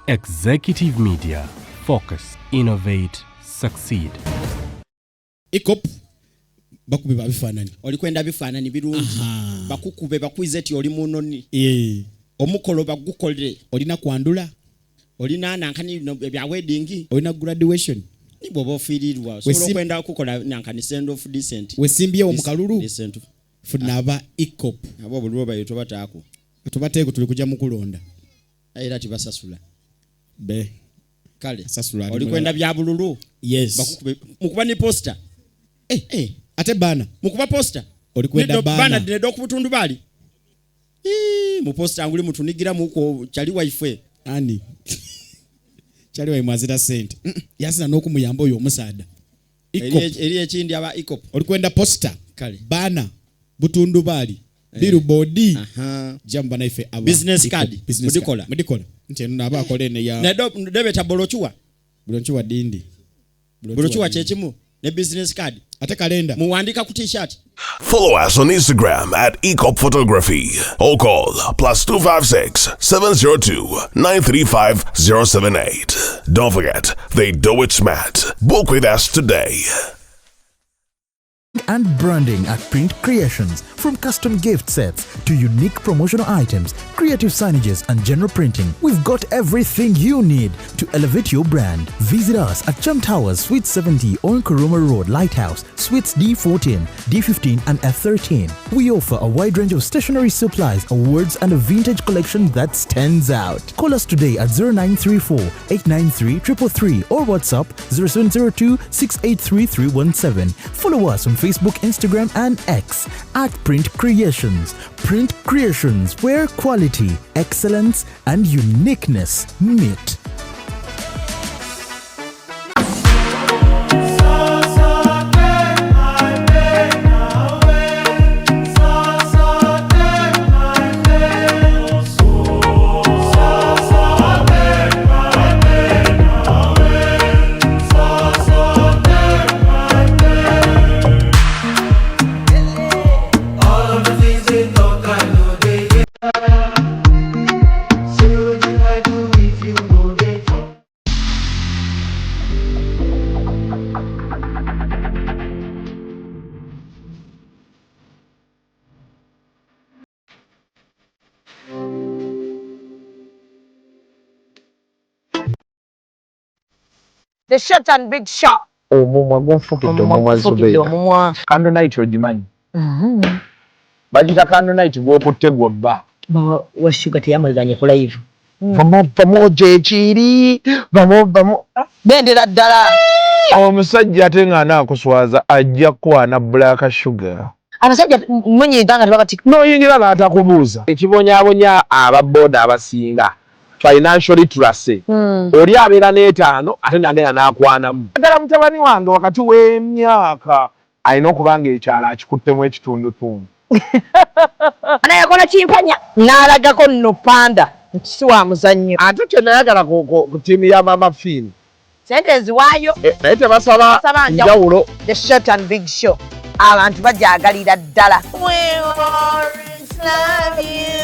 Executive Media. Focus, innovate, succeed. Ikop bakube babifanani. Olikwenda bifanani birungi. Bakukube bakwize ti oli munoni. Omukolo bagukolere. Olina kwandula. Olina nankani bya wedding. Olina graduation. Ni bobo firirwa. So kwenda kukola nankani send off decent. Wesimbye omukalulu. Decent. Funaba Ikop. Abo bulwo bayito batako. Tubateeko tuli kujja mukulonda. Era tibasasula. Be. Kale. Sasula. Olikwenda bya bululu. Yes. Bakukube mukuba ni poster. Ate bana. Mukuba poster. Olikwenda bana. Bana dinedo kubutundu bali. Mu poster anguli mutunigira muko chali wife. Ani. Chali wa imazira sente. Yasina n'okumuyamba oyo omusaada. Ikop. Eri ekindi aba Ikop. Olikwenda poster. Kale. Bana. Butundu bali. Billboard. Jamba na ife aba. Business card. Mudikola. Nteno naba akolene ya. Nedo debeta bolochuwa. Bolochuwa dindi. Bolochuwa chechimu. Ne business card. Ate kalenda. Muwandika ku t-shirt. Follow us on Instagram at Ikop Photography or call +256 702 935 078. Don't forget, they do it smart. Book with us today. And branding at Print Creations. From custom gift sets to unique promotional items, creative signages and general printing, we've got everything you need to elevate your brand. Visit us at Chum Towers, Suite 70 on Kuruma Road, Lighthouse, Suites D14, D15 and F13. We offer a wide range of stationery supplies, awards and a vintage collection that stands out. Call us today at 0934 893 333 or WhatsApp 0702 683 317. Follow us on Facebook, Instagram and X at Print Creations. Print Creations, where quality, excellence and uniqueness meet. The short and big shot. Omumwa gonfukidde omumwa Zubeida. Candle night ogimanyi. Bagita candle night bw'okutte gw'obba. Wa sugar teyamaliranye ku live. Pamoja ekiri. Bendera ddala. Omusajja ate nga anaakuswaza ajja kwana black sugar. Abasajja munyiga nga tebakati. N'oyingira n'atakubuuza. Ekibonyaabonya ababooda abasinga. Financially tracé. Oli abeera n'etaano ate nagenda n'akwanamu. Ddala mutabani wange wakati w'emyaka alina okuba ng'ekyalo akikuttemu ekitundutundu. Anayakola kimpanya n'alagako nno panda nti si wa muzannyo. Ate kyenayagala ku ttiimu ya Mama Fini. Sente eziwaayo. Naye tebasaba njawulo. The short and big show. Abantu bajaagalira ddala. We always love you.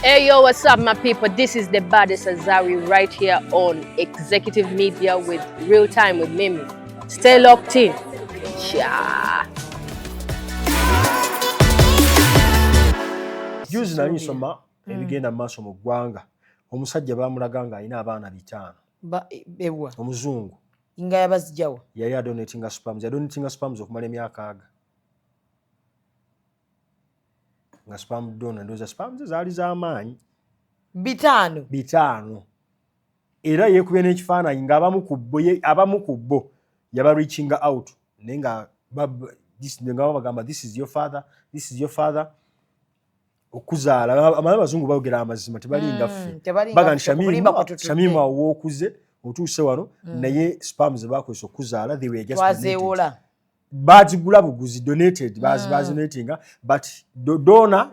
Hey yo, what's up my people? This is the baddest Azari right here on Executive Media with Real Time with Mimi. Stay locked in. Yeah. Juzi nali nsoma ebigenda maaso mu ggwanga. Omusajja baamulaga nga alina abaana 5. Bewa. Omuzungu. Nga yabazijawa. Yali adonatinga sperms okumala emyaka 6. Nga sperm donor ndoza sperms zaali z'amaanyi. 5. Era yeekubye n'ekifaananyi nga abamu ku bo yaba reaching out. Naye nga bagamba this is your father. Okuzaala abazungu boogera amazima tebalinga ffe baga Shamimu awo okuze otuuse wano naye sperms baakozesa okuzaala they were just bazigula buguzi donated bazinatinga but dona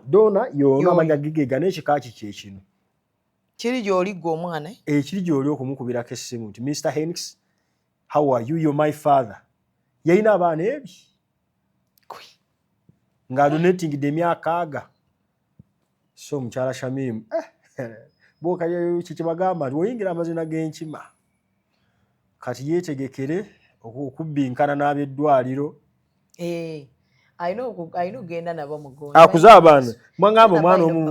yona amanya gigega n'ekika kiki kino kiri gy'oli gwe omwana kiri gy'oli okumukubirako essimu nti Mr. Henix how are you, you're my father yalina abaana ebi nga donating emyaka aga so omukyala Shamim boka kikibagamba nti oyingira amazina g'enkima kati yeetegekere okubbinkana n'abeddwaliro ayina okugenda nabo mugonda akuza abaana mwangamba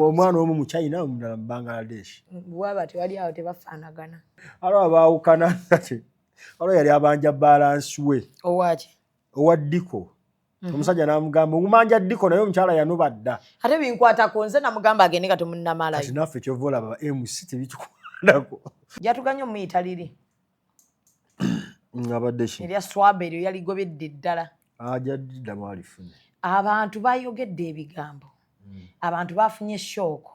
omwana omu mu China omulala mu Bangladesh bwaba tewali awo tebafaanagana alwo abaawukana alwo yali abanja balance we owa Diko omusajja n'amugamba omumanja Diko naye omukyala yanuba dda ate binkwatako nze namugamba agende kati munnamalayo kati naffe kyova olaba MC tebikikukwatako jatuganye omuyita liri abadde ki erya swaba eryo yaligobedde ddala ajadda mwalifune abantu bayogedde ebigambo abantu bafunye shooko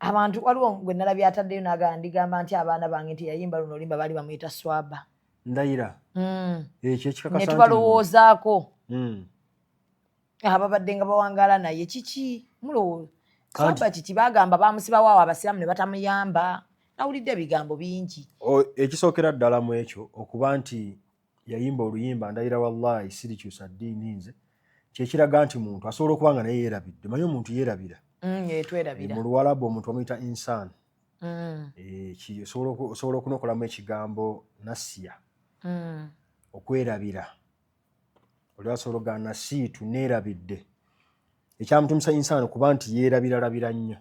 abantu waliwo gwe nalabye ataddeyo n'agandigamba nti abaana bange nti yayimba luno olimba baali bamuyita swaba ndayira ekyo ekikakasa ne tubalowoozaako ababadde nga bawangaala naye kiki mulowooza swaba kiki bagamba bamusibawo awo abasiraamu ne batamuyamba nawulidde ebigambo bingi ekisookera ddala mu ekyo okuba nti yayimba oluyimba ndayira wallahi sirikyusa ddiini nze kyekiraga nti muntu asobola okuba nga naye yeerabidde manyi omuntu yeerabira yetwerabira mu Luwarabu omuntu bamuyita insaan osobola okunokolamu ekigambo nasiya okwerabira oli asobola okugaa nasiitu neerabidde ekyamutumisa insaan kuba nti yeerabiralabira nnyo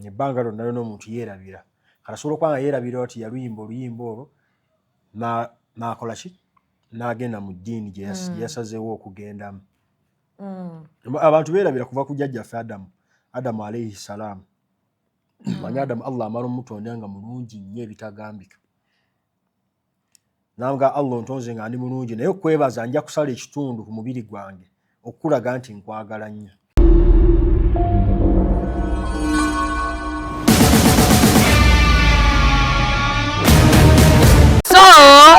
ebbanga lyonna lyonna omuntu yeerabira kati asobola okuba nga yeerabira oti yaluyimba oluyimba olwo n'akola ki n'agenda mu ddiini gye yasazeewo okugendamu abantu beerabira kuva ku jjajjaffe adamu alayhi salaamu manyi adamu Allah amala omutonda nga mulungi nnyo ebitagambika nanga Allah ontonze nga ndi mulungi naye okwebaza nja kusala ekitundu ku mubiri gwange okulaga nti nkwagala nnyo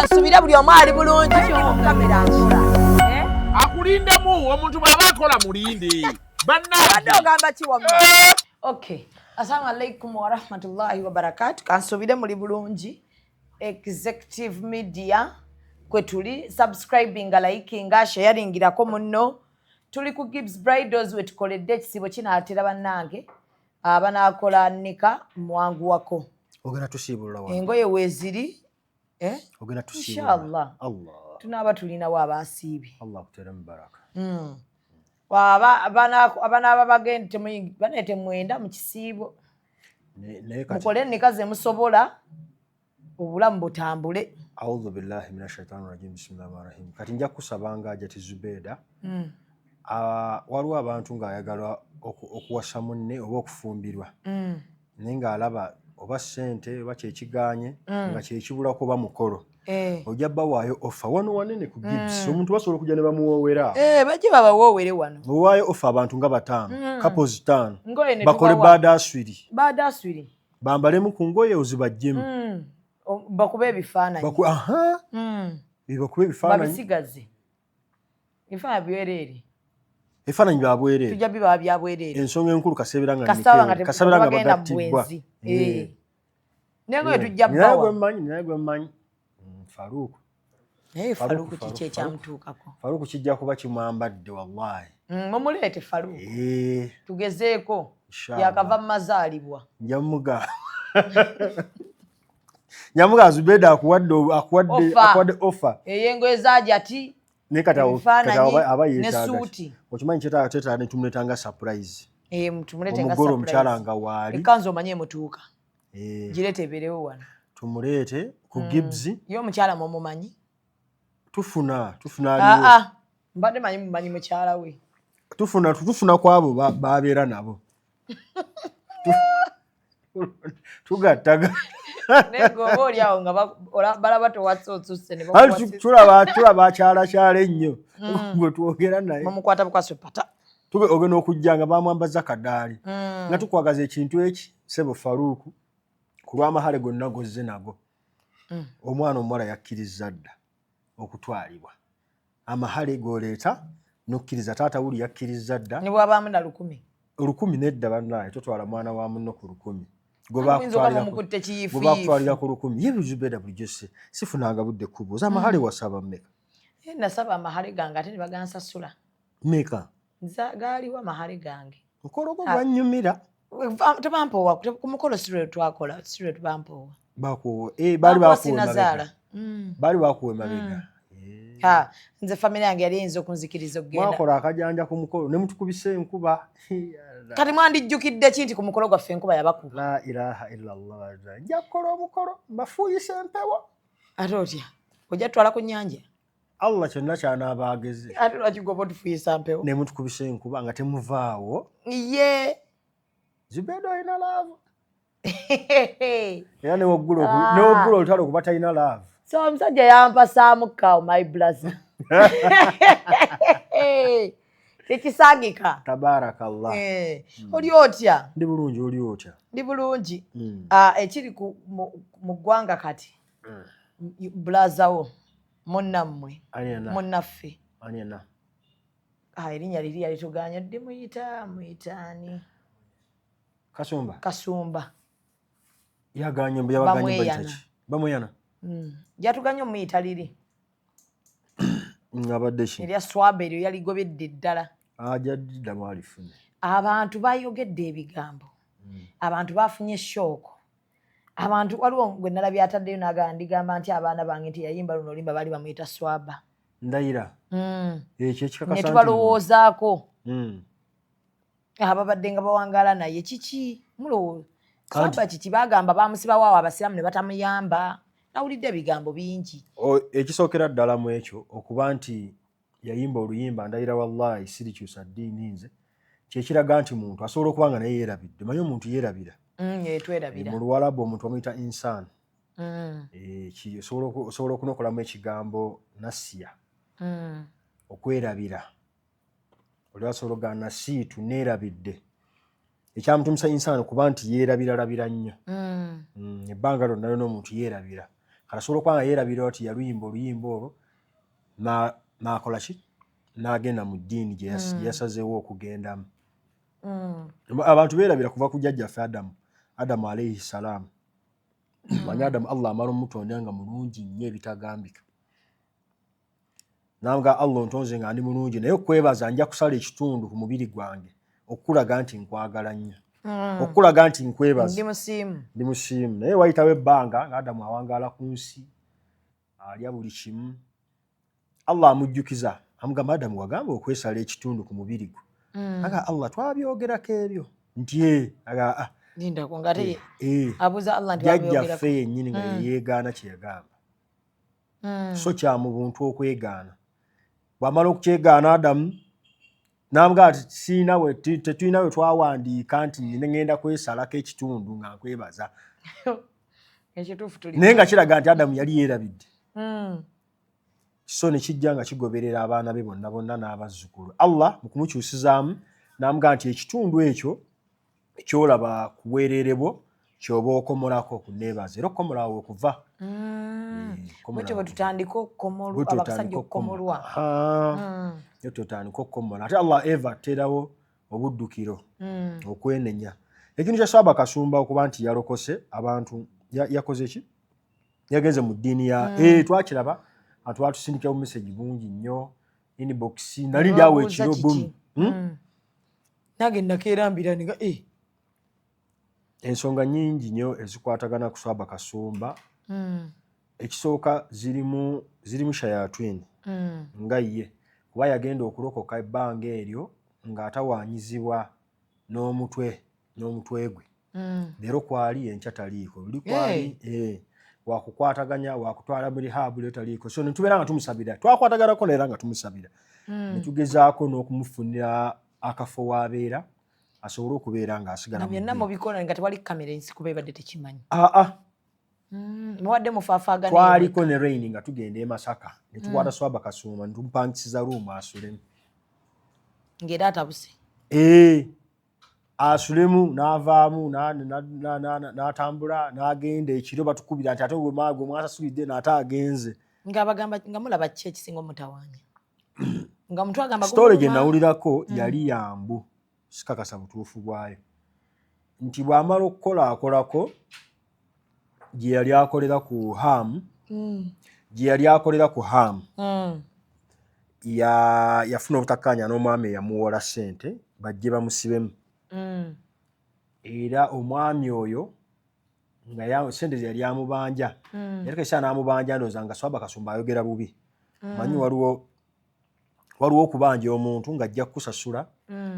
subira buli omu ali bulungi kamera nkira akulindemu omuntu bw'aba akola mulindi badde ogamba kiwamma okay assalamu alaikum warahmatullahi wabarakatu kansubire muli bulungi Executive Media kwe tuli subscribinga likinga sharingirako munno tuli ku Gibbs Bridals we tukoledde ekisibo kinaatera bannange abanakola nika mwanguwako ogenda tusiibulula wa engoye weeziri ogenda tusiibulula inshallah Allah tunaba tulinawo abaasiibi Allah kutere mubaraka abana bagende temuyingi banete mwenda mu kisiibo mukole nika ze musobola obulamu butambule a'udhu billahi minash shaitani rajim bismillahirrahmanirrahim kati nja kusabanga ajati Zubeda waliwo abantu ng'ayagala okuwasa munne oba okufumbirwa naye ng'alaba oba ssente oba kyekiganye nga kyekibulako oba mukolo ojja bawaayo offer wano wanene ku Gibbs omuntu basobola okujja ne bamuwoowera bajje babawoowere wano owaayo offer abantu nga 5 couples 5 bakole baadaswiri bambalemu ku ngoye ozibajjemu bakube ebifaananyi bakube ebifaananyi babisigaze ebifaananyi byereere ebifaananyi bya bwereere tujja biba bya bwereere ensonga enkulu kasebera nga bagattibwa nengoye tujja bawa naye gwe mmanyi Faruku Faruku kiki ekyamutuukako Faruku kijja kuba kimwambadde wallahi mumuleete Faruku tugezeeko yakava mu mazaalibwa nyamuga Zubeda akuwadde offer eyengoye zaajati nesuuti okimanyi kyetaaga netumuletanga surprise omugole omukyala nga waali ekanzu omanye emutuuka gireete ebeerewo wano tumuleete ku Gibbs ye omukyala mumumanyi tufuna mbadde manyi mukyala we tufuna ku abo babeera nabo tugattaga negoba oli awo nga balaba tewatse otusse tulaba akyalakyala ennyo gwe twogera naye mumukwata bukwaso pata ogenda okujja nga bamwambaza kadaali nga tukwagaza ekintu eki Sebo Faruku ku lw'amahale gonna gozze nago omwana omuwala yakkiriza dda okutwalibwa amahale goleeta nokkiriza taata wuli yakkiriza dda ne bwabaamu na 10 10 nedda bannaye totwala mwana wa munno ku 10 gobakutwalira ku 10 ye Zubeda bulijjo sifunanga budde kubuuza amahale wasaba mmeka nasaba amahale gange ate ne bagansasula meka gaaliwo amahale gange mukolo gwo gwanyumira tebampoowa ku mukolo sirwe twakola sirwe tubampoowa bakuwa baali bakuwa emabega nze famire yange yali eyinza okunzikiriza okugenda mwakola akajanja ku mukolo ne mutukubisa enkuba kati mwandijjukidde ki nti ku mukolo gwaffe enkuba yabakuba la ilaha illallah nja kukola omukolo mbafuuyisa empewo ate otya ojja tutwala ku nnyanja Allah kyonna kyanaaba ageze ate lwaki gwoba otufuyisa mpewo ne mutukubisa enkuba nga temuvaawo ye Zubeda olina laavu era ne waggula olutalo okuba talina laavu so omusajja yampasaamu kawo my brother tekisangika tabarakallah oli otya ndi bulungi oli otya ndi bulungi ekiri mu ggwanga kati blazawo munnammwe munnaffe erinnya liri yalituganya ddi muyitaani Kasumba yaganye bamweyana yatuganya omuyita liri abadde ki erya swaba eryo yaligobedde ddala ajaddamu alifune abantu bayogedde ebigambo abantu bafunye shooko abantu waliwo gwe nalabye ataddeyo nagandigamba nti abaana bange nti yayimba luno olimba baali bamuyita swaba ndayira ekyo ekikakasa ne tubalowoozaako ababadde nga bawangaala naye kiki mulowooza swaba kiki bagamba bamusibawo abasiraamu ne batamuyamba nawulidde ebigambo bingi ekisookera ddala mu ekyo okuba nti yayimba oluyimba ndayira wallahi sirikyusa ddiini nze kyekiraga nti muntu asobola okuba nga naye yeerabidde manyi omuntu yeerabira twerabira mu luwalabu omuntu bamuyita insaan osobola okunokolamu ekigambo nasiya okwerabira oli asobola ogana nasiitu neerabidde ekyamutumisa insaan kuba nti yeerabiralabira nnyo ebbanga lyonna lyona omuntu yeerabira kati asobola okuba nga yeerabira oti yaluyimba oluyimba olwo nakola ki n'agenda mu ddiini gye yasazeewo okugendamu abantu beerabira kuva ku jjajjaffe adamu alayhi salaamu manyi adamu allah amala omutonda nga mulungi nnyo ebitagambika nanga allah ontonze nga ndi mulungi naye okwebaza nja kusala ekitundu ku mubiri gwange okulaga nti nkwagala nnyo okulaga nti nkwebaza ndi musiimu naye wayitawo ebbanga nga adamu awangaala ku nsi alya buli kimu allah amujjukiza amugamba adamu wagamba okwesala ekitundu ku mubiri gwo aga allah twabyogerako ebyo nti lindako ngate abuza Allah nti jjajjaffe yennyini nga yeyeegaana kye yagamba so kya mu buntu okwegaana bw'amala okukyegaana adamu n'amugaa ati tetulina we twawandiika nti ngenda kwesalako ekitundu nga nkwebaza naye nga kiraga nti adamu yali yeerabidde so ne kijja nga kigoberera abaana be bonna bonna n'abazzukulu allah mu kumukyusizaamu n'amugaa nti ekitundu ekyo ekyolaba kuweerere bwo kyoba okomolako kuneebaza era okomolawo okuva bwekyo bwe tutandika abasajja okukomolwa yo tutandika okukomola ate allah eva aterawo obuddukiro okwenenya ekintu kya Swaba Kasumba okuba nti yalokose abantu yakoze ki yagenze mu ddiini ya twakiraba abantu batusindikira bu message bungi nnyo inbox nali ndyawo ekiro bum nage nakeerambira niga ensonga nyingi nnyo ezikwatagana ku Swaba Kasumba ekisooka zirimu shayatwin nga ye kuba yagenda okulokoka ebbanga eryo ng'atawaanyizibwa n'omutwe gwe leero kwali enkya taliiko luli kwali wakukwataganya wakutwala muri habu leero taliiko so netubeera nga tumusabira twakwataganako neera nga tumusabira netugezaako n'okumufunira akafo waabeera asobole okubeera ng'asigala byonna mubikola nga tewali kamera ensikuba ebadde tekimanyi muwadde mufaafaagana twaliko ne rain nga tugenda e Masaka ne tukwata Swaba Kasumba ne tumupangisiza ruumu asulemu ng'era atabuse asulemu n'avaamu n'atambula n'agenda ekiro batukubira nti ate gwe mwasasulidde n'ate agenze ng'abagamba nga mulaba ki ekisinga omutawaanya nga mtu agamba story gye nawulirako yali yambu sikakasa butuufu bwayo nti bw'amala okukola akolako gye yali akolera ku Ham yafuna obutakkaanya n'omwami eyamuwola ssente bajje bamusibemu era omwami oyo nga ssente ze yali amubanja era kesa n'amubanja ndowooza nga Swaba Kasumba ayogera bubi manyi waliwo okubanja omuntu ng'ajja kukusasula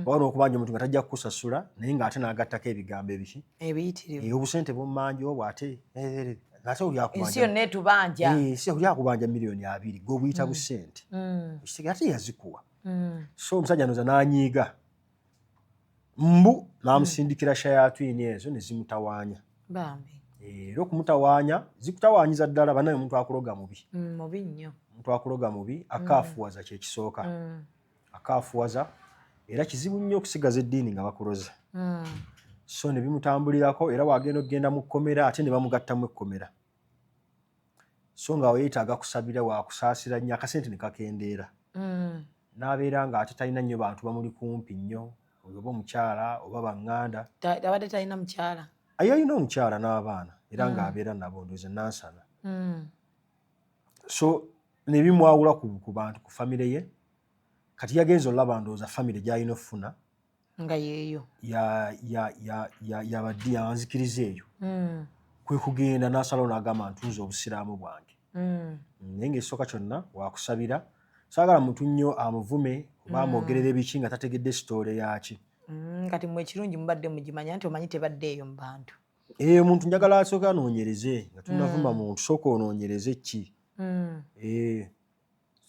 waliwo okubanja omuntu nga tajja kukusasula naye ng'ate n'agattako ebigambo ebiki ebiyitirivu obusente bummanja obwo ate ate ensi yonna etubanja oli akubanja miliyoni 2 gwe buyita busente ekitege ate yazikuwa so omusajja noza n'anyiiga mbu n'amusindikira shayatwini ezo ne zimutawaanya era okumutawaanya zikutawaanyiza ddala banaye omuntu akuloga mubi nnyo omuntu akuloga mubi akaafuwaza kyekisooka akaafuwaza era kizibu nnyo okusigaza eddiini nga bakuloza so ne bimutambulirako era wagenda mu kkomera ate ne bamugattamu ekkomera so nga weetaaga kusabira wakusaasira nnyo akasente ne kakendeera n'abeera nga ate talina nnyo bantu bamuli kumpi nnyo oba omukyala oba baŋŋanda abadde talina mukyala ayalina omukyala n'abaana era ng'abeera nabo ndowooza nansana so ne bimwawula ku bantu ku famire ye kati yagenza olaba ndowooza famire gy'alina okufuna nga yeeyo yabadde yanzikiriza eyo kwe kugenda n'asalawo n'agamba ntunze obusiraamu bwange naye ng'ekisooka kyonna wakusabira saagala muntu nnyo amuvume oba amwogerera ebiki nga tategedde sitoole yaki kati mmwe ekirungi mubadde mugimanya nti omanyi tebaddeeyo mu bantu omuntu njagala asooka anoonyereze nga tunavuma muntu sooka onoonyereze ki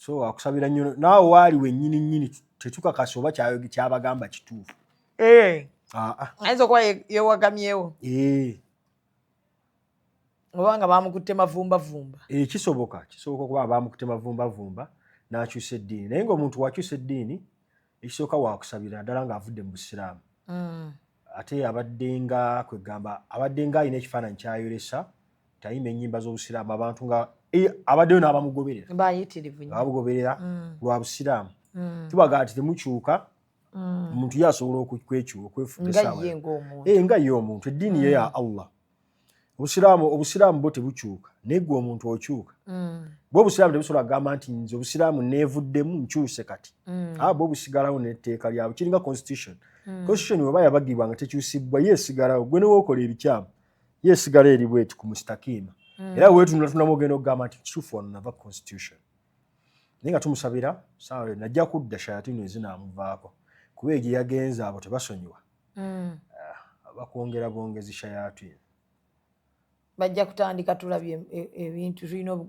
so wakusabira nnyo naawe waali wennyini nnyini tetukakasa oba kyabagamba kituufu ayinza okuba yewagamyewo oba nga bamukutte mavumbavumba kisoboka okuba bamukutte mavumbavumba n'akyusa eddiini naye ng'omuntu wakyusa eddiini ekisooka wakusabira ddala ng'avudde mu busiraamu ate abaddenga kwegamba abaddenga alina ekifaananyi kyayolesa tayimba ennyimba z'obusiraamu abantu nga abaddeyo n'abamugoberera abamugoberera lwa busiraamu tubagaa ti temukyuka omuntu ye asobola okwefuga nga ye omuntu eddiini ye ya Allah obusiraamu bwo tebukyuka naye gwe omuntu okyuka bwe obusiraamu tebusobola kugamba nti nze obusiraamu neevuddemu nkyuse kati bwe busigalawo n'etteeka lyabwe kiringa constitution bweba yabagibwa nga tekyusibwa yeesigalawo gwe newookola ebikyamu yeesigala eri bweti ku mustakiima era weetunulatunamu ogenda okugamba nti kituufu wano nava constitution naye nga tumusabira saawa najja kudda shayatini ezinaamuvaako kuba egye yagenza abo tebasonyiwa bakwongera bwongezi shayatini bajja kutandika tulabye ebintu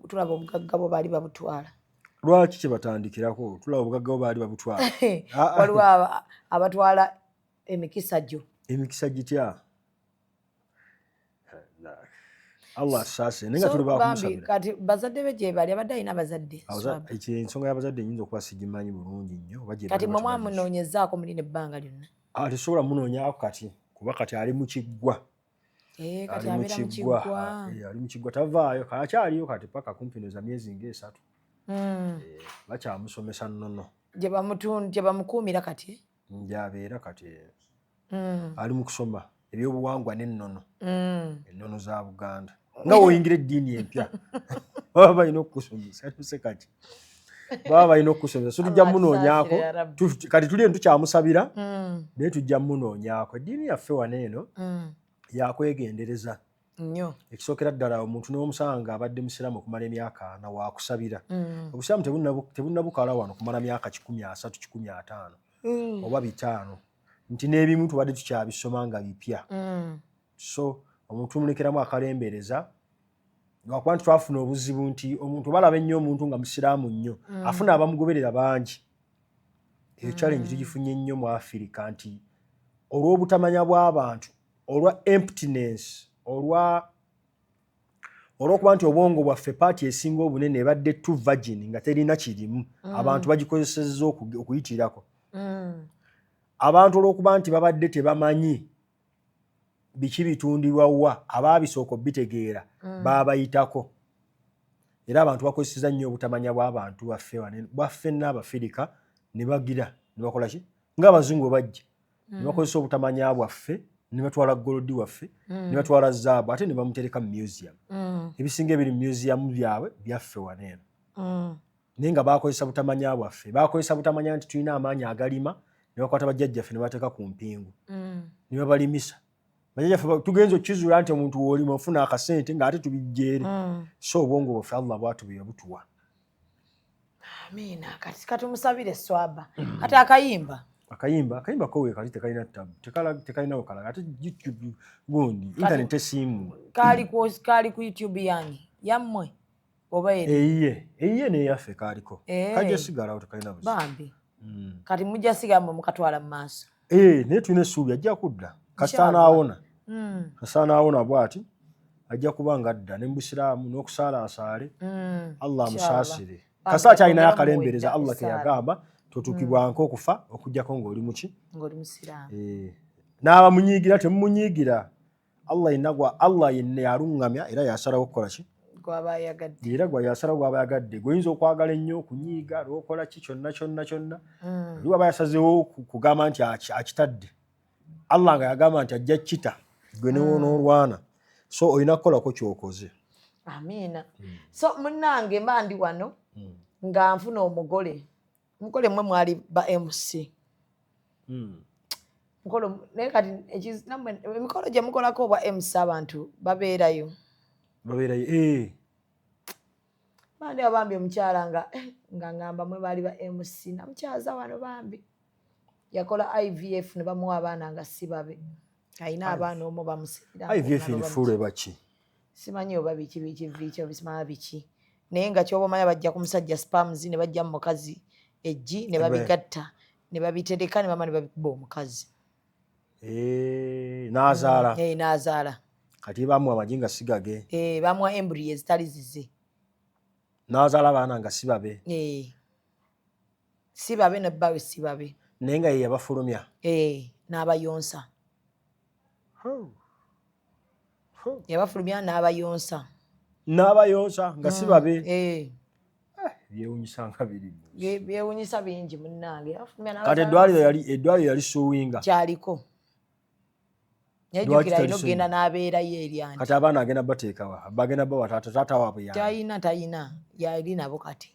tulaba obugagga bwo baali babutwala lwaki kyebatandikirako tulaba obugagga bwo baali babutwala waliwo abatwala emikisa gyo emikisa gitya Allah asase nenga tuli bakumusabira kati bazadde be gye bali abadde alina bazadde ensonga y'abazadde nyinza okuba sigimanyi bulungi nnyo kati mwe mwamunoonyezaako mulina ebbanga lyonna tesobola munoonyaako kati kuba kati ali mu kiggwa kati abeera mu kiggwa ali mu kiggwa tavaayo kakyaliyo kati paka kumpi noza myezi ng'esatu bakyamusomesa nnono gye bamukuumira kati gyabeera kati ali mu kusoma ebyobuwangwa n'ennono ennono za Buganda nga woyingira eddiini empya baba balina okukusomesa kati baba balina okukusomesa so tujja munoonyaako kati tuli eno tukyamusabira naye tujja munoonyaako eddiini yaffe wano eno yakwegendereza nnyo ekisookera ddala omuntu n'omusanga abadde musiraamu okumala emyaka 4 waakusabira obusiraamu tebunnabukala wano kumala myaka 13, 15 oba 5 nti n'ebimu tubadde tukyabisoma nga bipya so omuntu tumulekeramu akalembereza lwakuba nti twafuna obuzibu nti omuntu balaba ennyo omuntu nga musiraamu nnyo afuna abamugoberera bangi eyo challenge tugifunye nnyo mu Afirika nti olw'obutamanya bw'abantu olwa emptiness olw'okuba nti obwongo bwaffe paati esinga obunene ebadde tu virgin nga terina kirimu abantu bagikozesezza okuyitirako abantu olw'okuba nti babadde tebamanyi biki bitundirwa wa abaabisooka obitegeera baabayitako era abantu bakozeseza nnyo obutamanya bw'abantu baffe n'Abafirika ne bagira ne bakola ki ng'Abazungu bajja ne bakozesa obutamanya bwaffe ne batwala golodi waffe ne batwala zaabu ate ne bamutereka mu museum. Ebisinga ebiri mu museum byabwe byaffe waneeno. Naye nga bakozesa butamanya bwaffe, bakozesa butamanya nti tulina amaanyi agalima ne bakwata bajjajjaffe ne bateeka ku mpingu ne babalimisa. Bajjajjaffe tugenza okukizuula nti omuntu w'olima ofuna akasente ng'ate tubijja eri. So obwongo bwaffe Allah bw'atubuye butuwa. Amina. Kati katumusabire swaba. Ate akayimba ko we kali tekalina tabu tekalina okala ate YouTube gundi internet esimu kali ku YouTube yange yammwe oba eri eyiye ne yaffe kaliko kaje sigala otukalina buzi bambi kati mujja sigamba mukatwala mu maaso ne tulina essuubi ajja kudda kasana awona bwati ajja kubanga adda ne mbusiraamu n'okusaala asaale Allah amusaasire kasa kyalina yakalembereza Allah ke yagamba totukibwanko okufa okujjako ng'oli muki ng'oli musiraamu n'abamunyiigira temumunyiigira Allah yenna yalungamya era yasalawo okukola ki gw'abayagadde era yasalawo gw'abayagadde gw'oyinza okwagala ennyo okunyiiga lw'okola ki kyonna oli waba yasazeewo kugamba nti akitadde Allah nga yagamba nti ajja kita gwe n'olwana so olina kukolako ky'okoze. Amiina. So munnange mba ndi wano nga nfuna omugole mwe mwali ba MC. Mukolo naye kati emikolo gye mukolako obwa MC abantu babeerayo. Bandi abambi omukyala nga ngamba mwe baali ba MC namukyaza wano bambi. Yakola IVF ne bamuwa abaana nga si babe. Ayina abaana omu bamusibira. IVF nifuule baki? Simanyi oba biki bisimala biki. Naye nga ky'oba omanya bajja ku musajja spams ne bajja mu mukazi ejji ne babigatta ne babitereka ne bama ne babikuba omukazi. N'azaala. N'azaala. Kati bamuwa amagi nga sigage. Bamuwa embryo ezitali zize. N'azaala abaana nga si babe. Si babe ne bbawe si babe. Naye nga ye yabafulumya. N'abayonsa. Yabafulumya n'abayonsa. N'abayonsa nga si babe. Byewunyisa nga biri. Byewunyisa bingi munnange. Kati eddwaliro yali suwinga. Kyaliko. Yajjukira ino genda n'abeerayo eri anti. Kati abaana agenda bateekawa bagenda bawa taata waabwe yange. Tayina yali nabo kati.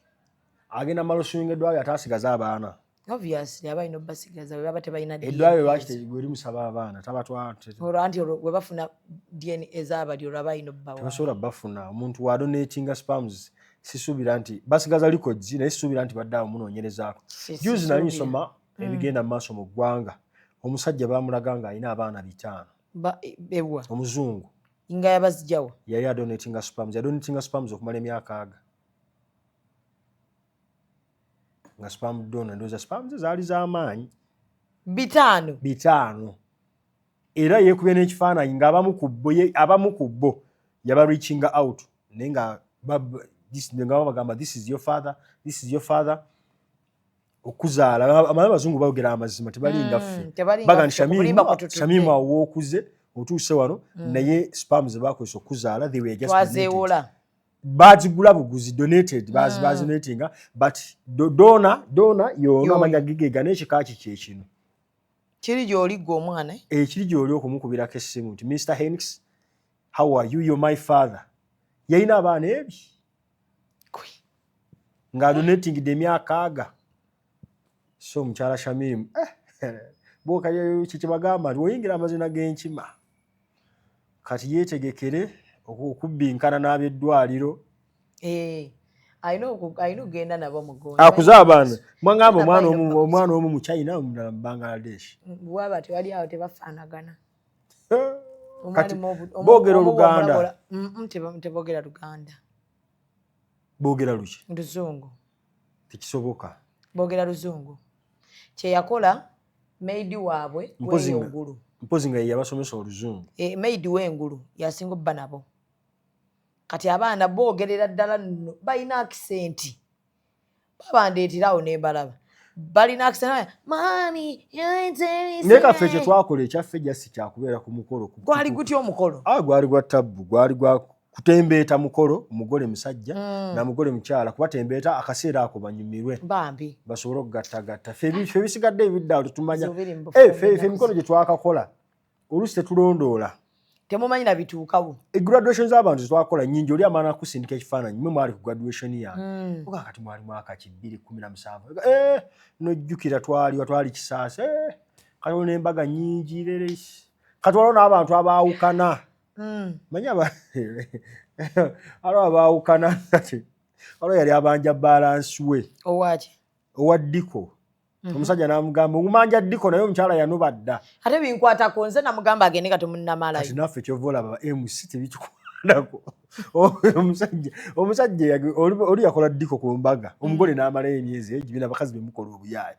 Agenda malo suwinga eddwaliro ataasigaza abaana. Obviously abalina obasigaza bwe baba tebalina DNA. Eddwaliro lwaki bweri musaba abaana tabatwala. Olwanti we bafuna DNA ez'abali olwabalina obbawa. Tebasobola bafuna omuntu wa donatinga spams sisuubira nti basigaza records naye sisuubira nti badde awo munoonyerezaako. Juzi nali nsoma ebigenda mu maaso mu ggwanga omusajja baamulaga nga alina abaana 5. Ewa omuzungu nga yabazijawa yali adonatinga spams okumala emyaka 4 nga spam donor ndoza spams zaali z'amaanyi 5 era yeekubye n'ekifaananyi nga abamu ku bo yaba reaching out naye nga bagamba this is your father okuzaala abazungu boogera amazima tebalinga ffe baga nti Shamimu awookuze otuuse wano naye spams bakozesa okuzaala they were just donated. Bazigula buguzi donated bazinatinga but dona yoona amanya gigega n'ekika kiki kino kiri gy'oli gwe omwana kiri gy'oli okumukubirako essimu nti Mr. Henks how are you, you're my father. Yalina abaana ebi nga donatingidde emyaka 4. So omukyala Shamimu boka kiki bagamba nti oyingira amazina g'enkima kati yeetegekere okubbinkana n'abeddwaliro alina okugenda nabo mugonda akuza abaana mwangamba omwana omu mu China omulala mu Bangladesh bwaba tewali awo tebafaanagana kati boogera Oluganda teboogera Luganda boogera luki Luzungu tekisoboka boogera Luzungu kyeyakola maidi waabwe w'engulu mpozi nga yabasomesa Oluzungu maidi w'engulu yasinga obba nabo kati abaana boogerera ddala nno balina akisenti babandeeterawo ne balaba balina akisenti mami naye kaffe kye twakola ekyaffe jasi kyakubeera ku mukolo gwali gutya omukolo gwali gwa tabbu gwali gwa kutembeeta mukolo omugole musajja na mugole mukyala kubatembeeta akaseera ako banyumirwe bambi basobole okugattagatta fe bisigadde ebiddawo tetumanya fe emikolo gye twakakola oluusi tetulondoola temumanyi na bituukawo graduation z'abantu zetwakola nnyingi oli amaana kusindika ekifaananyi mwe mwali ku graduation yange okakati mwali mwaka 2017 nojjukira twali kisaasi kati olwo n'embaga nnyingi leresi kati waliwo n'abantu abaawukana manyi aliwo abaawukana kati waliwo yali abanja balansi we owa Diko omusajja n'amugamba omumanja Diko naye omukyala yanuba dda ate binkwatako nze namugamba agende kati munnamalayo kati naffe kyova olaba MC tebitukwatako omusajja oli yakola Diko ku mbaga omugole n'amalayo emyezi egibina abakazi bemukola obuyaaya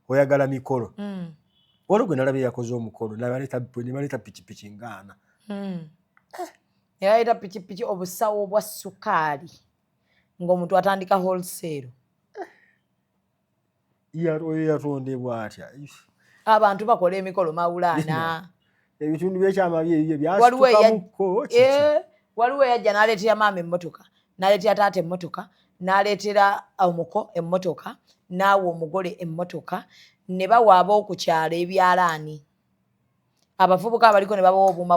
oyagala mikolo waliwo gwe nalabye yakoze omukolo nebaleeta pikipiki ngaana yaleeta pikipiki obusawo bwa sukaali ng'omuntu atandika wholesale oyo yatondebwa atya abantu bakola emikolo mawulaana ebitundu byekyama byebyo byasitukamuko waliwo eyajja n'aleetera maama emmotoka n'aleetera taata emmotoka n'aleetera omuko emmotoka n'awa omugole emmotoka ne bawa ab'okukyalo ebyalaani abavubuka abaliko ne babawa obuuma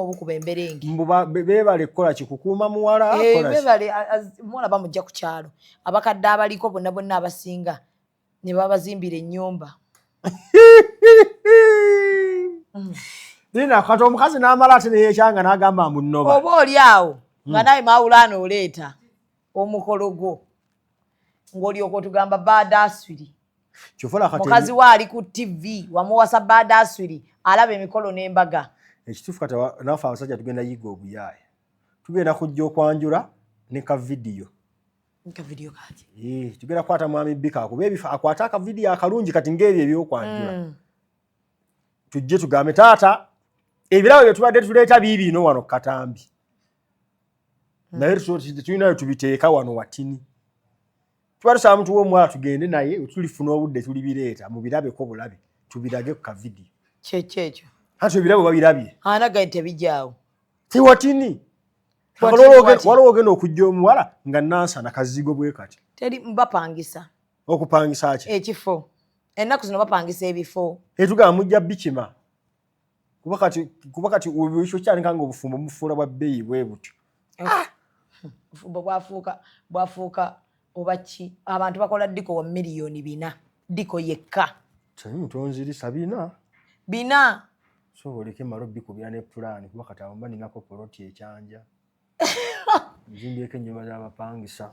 obukuba emberengi beebale kukola kikukuuma muwala beebale muwala bamujja ku kyalo abakadde abaliko bonna abasinga ne babazimbira ennyumba nina kati omukazi n'amala ate neyekyanga n'agamba munnoba oba oli awo nga naye mawulaana oleeta omukolo gwo ng'olyoka otugamba baadaswiri mukazi we ali ku TV wamuwasa baadaswiri alaba emikolo n'embaga ekituufu kati naffe abasajja tugenda yiga obuyaaya tugenda kujja okwanjula ne ka vidiyo kati tugenda kukwata mwami Bika akuba ebifa akwata akavidiyo akalungi kati ng'ebyo ebyokwanjula tujje tugambe taata ebirabo bye tubadde tuleeta biibino wano Katambi naye tulinayo tubiteeka wano watini tuba tusaba muntu w'omuwala tugende naye tulifuna obudde tulibireeta mubirabeko bulabe tubirage ku kavidiyo kyekyo ati ebirabo babirabye anagaye tebijjaawo tiwatini waliwo ogenda okujja omuwala nga nansana kazigo bwe kati teri bapangisa okupangisa ki ekifo ennaku zino bapangisa ebifo etugamba mujja bikima kuba kati ekyo kyanika nga obufumbo bufuula bwa bbeeyi bwe butyo obufumbo bwafuuka oba ki abantu bakola Diko wa miliyoni 4 Diko yekka mutonzirisa bina so oleke malo bikubya ne pulaani kuba kati abo mbaningako poloti ekyanja nzimbyeko ennyumba z'abapangisa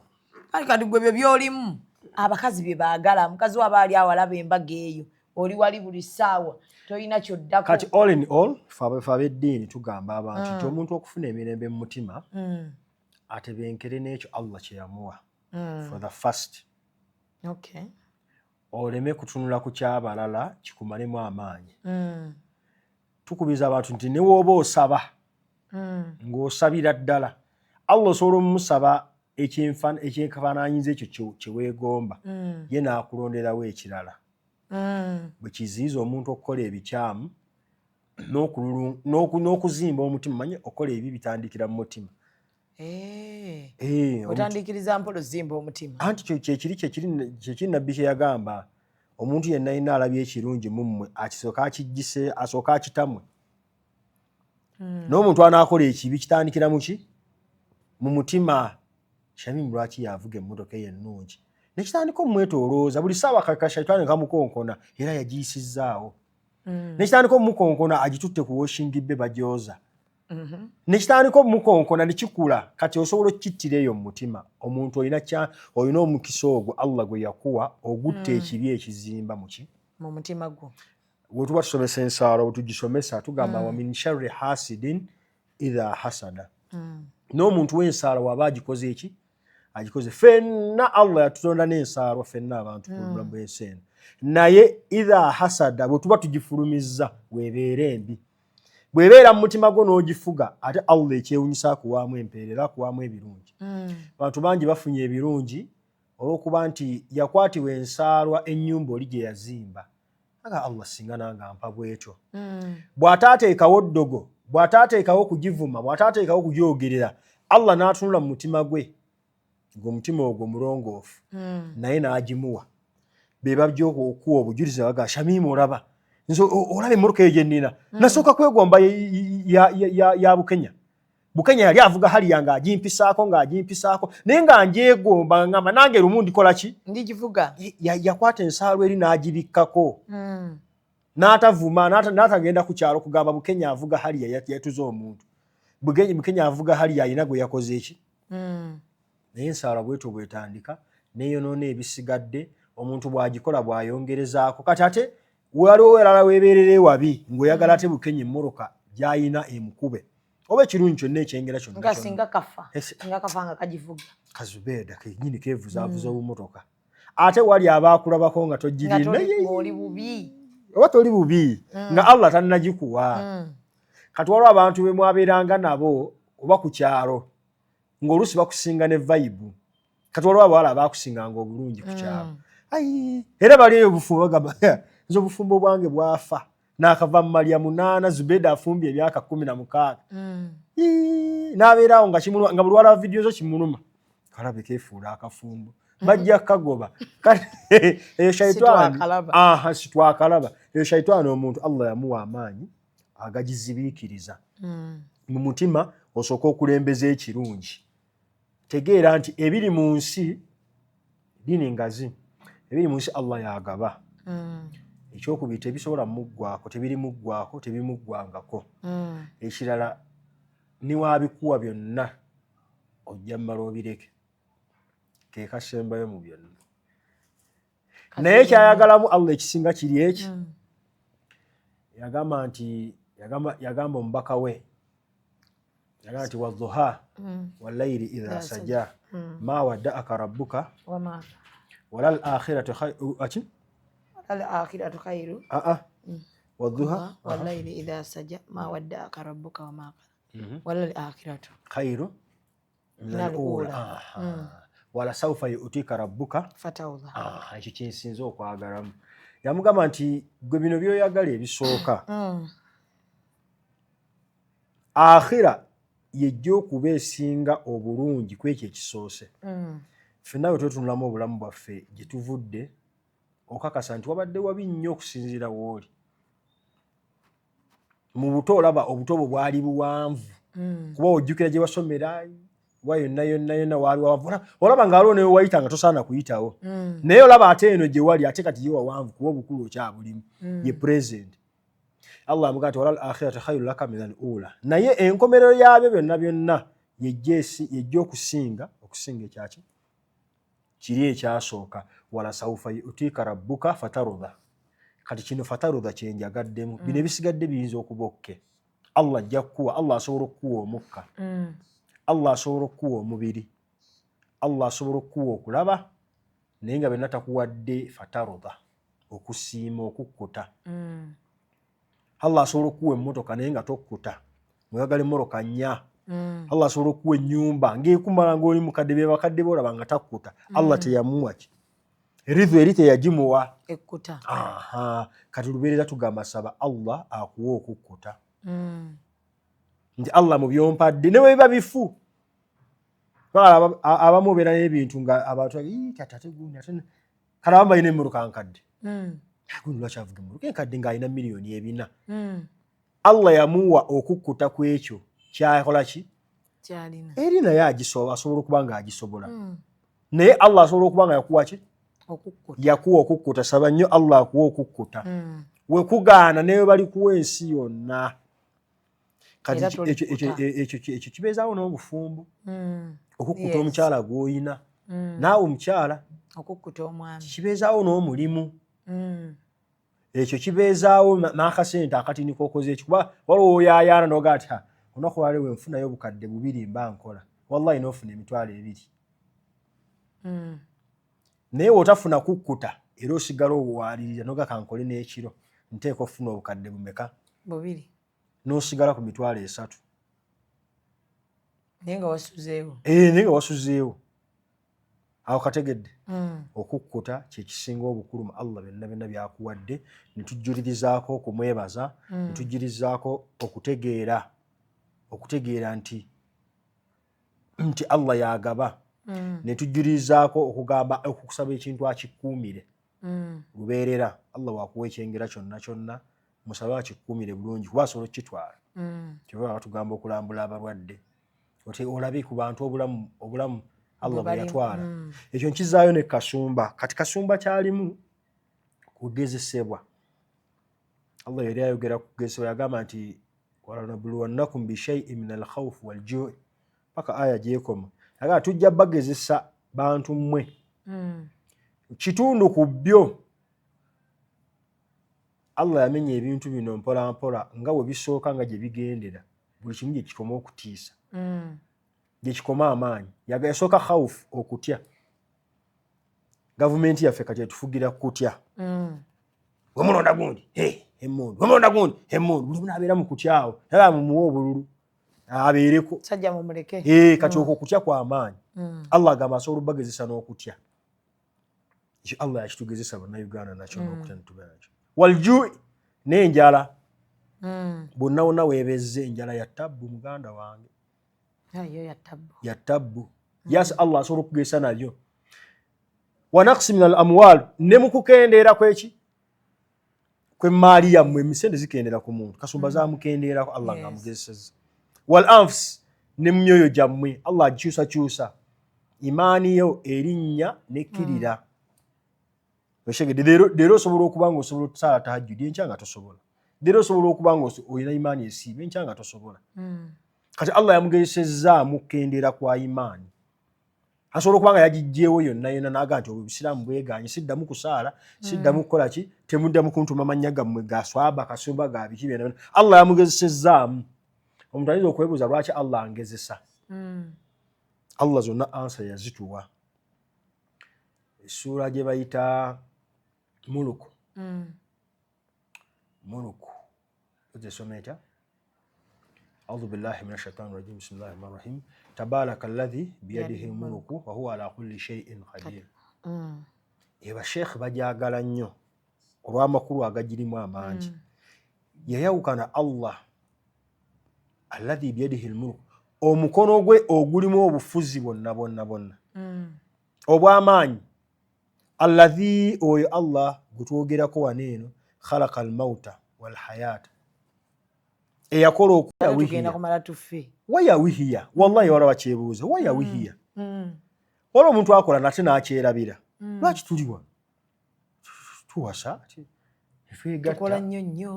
kati gwe byo byolimu abakazi bye baagala mukazi we aba ali awo alaba embaga eyo oli wali buli ssaawa tolina kyoddako kati all in all fe ab'eddiini tugamba abantu nti omuntu okufuna emirembe mu mutima atebenkere n'ekyo Allah kye yamuwa for the first oleme kutunula ku kyabalala kikumalemu amaanyi tukubiza abantu nti ne wooba osaba ng'osabira ddala Allah osobola omumusaba ekyenkafaananyiza ekyo kye weegomba ye n'akulonderawo ekirala bwe kiziyiza omuntu okukola ebikyamu n'okuzimba omutima manye okola ebi bitandikira mu mutima otandikiriza mpola ozimba omutima anti kyekiri nabbi kye yagamba omuntu yenna yenna alabye ekirungi mu mmwe akisooka akigise asooka akitamwe n'omuntu anaakola ekibi kitandikira muki mu mutima Shamim lwaki yavuga emmotoka ennungi nekitandika omwetolooza buli ssaawa kakashaitani kamukonkona era yagiyisizzaawo nekitandika omukonkona agitutte ku washing be bagyoza nekitandika omukonkona nekikula kati osobola okukittira eyo mu mutima omuntu olina omukisa ogwo Allah gwe yakuwa ogutta ekibi ekizimba mu mutima gwo bwe tuba tusomesa ensaalo bwe tugisomesa tugamba wa min sharri hasidin idha hasada n'omuntu w'ensaalo waba agikoze eki agikoze fenna Allah yatutonda n'ensaalo fenna abantu ku bulamu bw'ensi eno naye idha hasada bwe tuba tugifulumizza weebeera embi bw'ebeera mu mutima gwo n'ogifuga ate Allah ekyewunyisa akuwaamu empeerera akuwaamu ebirungi abantu bangi bafunye ebirungi olw'okuba nti yakwatibwa ensaalwa ennyumba oli gye yazimba aga Allah singa nange ampa bw'etyo bw'ataateekawo ddogo bw'ataateekawo kugivuma bw'ataateekawo kugyogerera Allah n'atunula mu mutima gwe ng'omutima ogwo mulongoofu naye n'agimuwa be babyo okuwa obujulizi baga Shamimu olaba nzo olaba emmoroka eyo gye nnina nasooka kwegomba ya Bukenya yali avuga hali yange agimpisaako naye nga njeegomba ngamba nange lumu ndikola ki ndigivuga yakwata ensaalwa eri n'agibikkako n'atavuma n'atagenda ku kyalo kugamba Bukenya avuga hali yatuze omuntu Bukenya avuga hali ayina gwe yakoze eki naye ensaalwa bwetyo bwetandika neyonoona ebisigadde omuntu bw'agikola bw'ayongerezaako kati ate waliwo werala weeberere wabi ng'oyagala ate Bukenya emmoroka gy'ayina emukube oba ekirungi kyonna ekyengera kyonna nga singa kafa nga kagivuga Kazubeeda kenyini keevuzaavuza obumotoka ate wali abaakulabako nga tojirina oli bubi oba toli bubi nga Allah tannagikuwa kati waliwo abantu be mwabeeranga nabo oba ku kyalo ng'oluusi bakusinga ne vibe kati waliwo abawala abaakusinganga obulungi ku kyalo era bali eyo obufumbo bagamba nze obufumbo bwange bwafa n'akava mu malya 8 Zubeeda afumbye emyaka 16 n'abeerawo nga buli wala vidiyo zo kimuluma kalabe keefuula akafumbo bajja kagoba eyo shaitani sitwakalaba eyo shaitani omuntu Allah yamuwa amaanyi agagizibiikiriza mu mutima osooka okulembeza ekirungi tegeera nti ebiri mu nsi dini ngazi ebiri mu nsi Allah yagaba ekyokubiri tebisobola muggwako tebirimuggwako tebimuggwangako ekirala niwaabikuwa byonna ojja mmala obireke ke kasembayo mu byonna naye kyayagalamu Allah ekisinga kiri eki yagamba omubaka we yagamba nti wadduha wallayli idha saja ma wadda'aka rabbuka walal akhiratu khairu wadduha wallayli idha saja ma wadda'aka rabbuka wa ma qala walal akhiratu khairu min al-ula wala sawfa yu'tika rabbuka fatawudha ekyo kyensinza okwagalamu yamugamba nti gwe bino byoyagala ebisooka akhira yejja okuba esinga obulungi kwekyo ekisoose ffenna bwe twetunulamu obulamu bwaffe gye tuvudde okakasa nti wabadde wabi nnyo okusinziira wooli mu buto olaba obuto bwo bwali buwanvu kuba ojjukira gye wasomera wa yonna waali wawanvu olaba ngaaliwo newe wayita nga tosaana kuyitawo naye olaba ate eno gye wali ate kati ye wawanvu kuba obukulu okyabulimu ye present Allah amugaa nti walal akhiratu khairu laka min al-ula naye enkomerero yabyo byonna yejja okusinga ekyaki kiri ekyasooka wala sawfa yu'tika rabbuka fatarudha kati kino fatarudha kyenjagaddemu bino ebisigadde biyinza okuba okke Allah ajja kukuwa Allah asobola okukuwa omukka Allah asobola okukuwa omubiri Allah asobola okukuwa okulaba naye nga byonna takuwadde fatarudha okusiima okukkuta Allah asobola okukuwa emmotoka naye nga tokkuta mweyagala emmoroka nnya Allah asobola okukuwa ennyumba ng'ekumala ng'oli mukadde be bakadde boolaba nga takkuta Allah teyamuwa ki eridho eri teyagimuwa ekkuta kati lubeerera tugamba saba Allah akuwa okukkuta nti Allah mu byompadde ne bwe biba bifu abamu obeera n'ebintu nga abantu kale abamu balina emmoroka nkadde gundi lwaki avuga emmoroka enkadde ng'alina miliyoni 4 Allah yamuwa okukkuta ku ekyo kyakola ki eri naye asobola okuba nga agisobola naye Allah asobola okuba nga yakuwa ki yakuwa okukkuta saba nnyo Allah akuwa okukkuta wekugaana newe bali kuwa ensi yonna kati ekyo kibeezaawo n'obufumbo okukkuta omukyala gw'oyina naawe omukyala okukkuta omwami kibeezaawo n'omulimu ekyo kibeezaawo n'akasente akatini kokoze ekyo kuba waliwo oyaayaana noga ati olunaku lwaleero wenfunayo obukadde 2 mba nkola wallahi n'ofuna emitwalo 2 naye wotafuna kukkuta era osigala owaalirira noga kankole n'ekiro nteeka ofuna obukadde bumeka 2 n'osigala ku mitwalo 3 naye nga wasuzeewo naye nga wasuzeewo awo kategedde okukkuta kyekisinga obukulu mu Allah byonna byakuwadde netujjulirizaako okumwebaza netujjulirizaako okutegeera nti nti Allah yagaba ne tujjurizaako okugamba okukusaba ekintu akikuumire lubeerera Allah wakuwa ekyengera kyonna musabe akikuumire bulungi kuba asobola okukitwala kyova batugamba okulambula abalwadde olabe ku bantu obulamu Allah bwe yatwala ekyo nkizaayo ne kasumba kati kasumba kyalimu kugezesebwa Allah yali ayogera ku kugezesebwa yagamba nti walanabluwannakum bishaiin min alkhawfi waljui paka aya gyekoma yagamba tujja bagezesa bantu mmwe kitundu ku byo Allah yamenya ebintu bino mpola mpola nga bwe bisooka nga gye bigendera buli kimu gye kikoma okutiisa gye kikoma amaanyi yasooka khawfu okutya gavumenti yaffe kati etufugira kutya wemulonda gundi emmundu wemulonda gundi emmundu buli muntu abeera mu kutyawo naye mumuwa obululu abeereko sajja mumuleke kati okwo kutya kwa amaanyi Allah agamba asobola obagezesa n'okutya ekyo Allah yakitugezesa bannayuganda nakyo n'okutya netubeera nakyo waljui n'enjala bonna wonna weebezze enjala ya ttabbu muganda wange ya ttabbu yes Allah asobola okugezesa nabyo wanaqsi min al amwal ne mu kukendeera kweki kw'emmaali yammwe emisende zikendera ku muntu kasumba zamukendeerako Allah ng'amugezesezza wal anfus ne mu myoyo gyammwe Allah agikyusakyusa imaani yo erinnya nekkirira oshegedde leero osobola okuba nga osobola okusaala tahajjudi enkya nga tosobola leero osobola okuba nga olina imaani esiiba enkya nga tosobola kati Allah yamugezesezza mukendeera kwa imaani asobola okuba nga yagiggyeewo yonna yonna n'aga nti obusiraamu bweganye siddamu kusaala siddamu kukola ki temuddamu kuntuma mannya gammwe gaswaba kasumba ga biki byonna Allah yamugezesezzaamu omuntu ayinza okwebuuza lwaki Allah angezesa Allah zonna ansa yazituwa essuura gye bayita muluku ozesoma etya أعوذ بالله من الشيطان الرجيم بسم الله الرحمن الرحيم تبارك الذي بيده الملك وهو على كل شيء قدير eba sheikh bajagala nnyo olw'amakulu agagirimu amangi yayawukana Allah alladhi biyadihi almulk omukono gwe ogulimu obufuzi bonna obw'amaanyi alladhi oyo Allah gutwogerako waneeno khalaqa almauta walhayata eyakola okuwayawihiya wallahi wala bakyebuuza wayawihiya wala omuntu akola nate n'akyerabira lwaki tuliwa tuwasa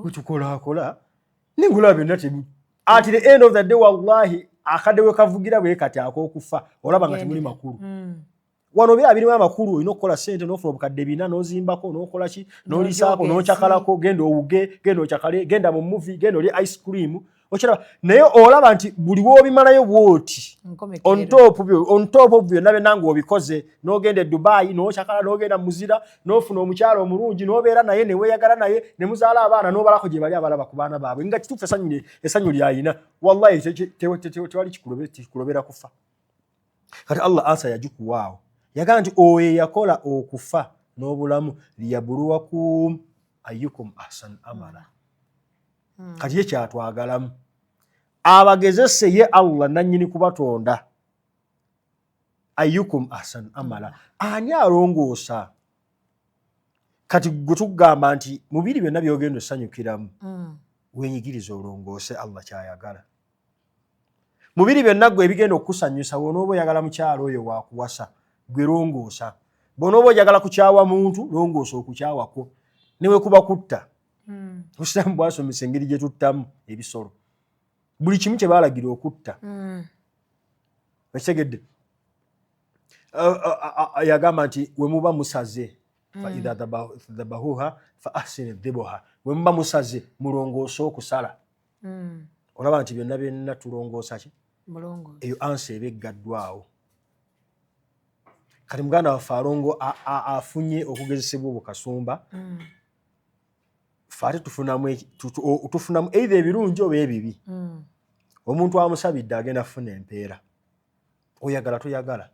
wetukolakola nengula byonna at the end of the day wallahi akadde we kavugira bwe kati ak'okufa olaba nga temuli makulu wano bya birimu amakulu olina okukola ssente n'ofuna obukadde 4 n'ozimbako n'okola ki n'olisaako n'okyakalako genda owuge genda okyakale genda mu movie genda oli ice cream okiraba naye olaba nti buli w'obimalayo bwoti on top of byonna byonna ng'obikoze n'ogenda e Dubai n'okyakala n'ogenda muzira n'ofuna omukyalo omulungi n'obeera naye ne weeyagala naye ne muzaala abaana n'obalako gye bali abalaba ku baana baabwe nga kituufu essanyu lyayina wallahi tewali kikulobera kufa kati Allah ansa yagikuwaawo yagamba nti oyo yakola okufa n'obulamu liyabuluwakum ayyukum ahsan amala kati ye kyatwagalamu abagezese ye Allah nannyini kubatonda ayyukum ahsan amala ani alongoosa kati gwe tugamba nti mubiri byonna byogenda osanyukiramu wenyigiriza olongoose Allah kyayagala mubiri byonna gwe ebigenda okukusanyusa wonooba oyagala mukyalo oyo wakuwasa gwe longoosa bw'onooba oyagala kukyawa muntu longoosa okukyawako newe kuba kutta Obusiraamu bwasomesa engeri gye tuttamu ebisolo buli kimu kye baalagira okutta ekitegedde yagamba nti we muba musaze fa idha dhabahuha fa ahsin dhibuha we muba musaze mulongoose okusala olaba nti byonna byonna tulongoosa ki eyo ansa eba eggaddwawo kati muganda waffe alongo afunye okugezesebwa obukasumba fate tufunamu eitha ebirungi oba ebibi omuntu amusabidde agenda afuna empeera oyagala toyagala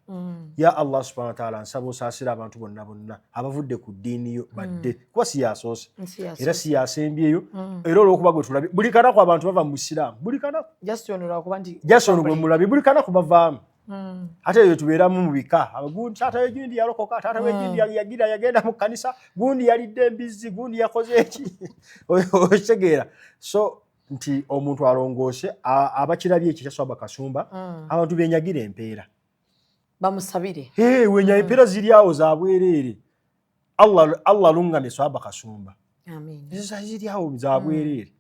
ya Allah subhanahu wa ta'ala nsaba osaasira abantu bonna abavudde ku ddiini yo badde kuba si yasoose era si yasembyeyo era olw'okuba gwe tulabye buli kanaku abantu bava mu Busiraamu buli kanaku Jason gwe mulabye buli kanaku bavaamu ate eyo tubeeramu mu bika gundi taata we gundi yalokoka taata we gundi yagenda mu kanisa gundi yalidde embizzi gundi yakoze eki okitegeera so nti omuntu alongoose abakirabye ekyo kyaswaba kasumba abantu benyagira empeera bamusabire wenya empeera ziri awo za bwereere Allah lungamye swaba kasumba ziri awo za bwereere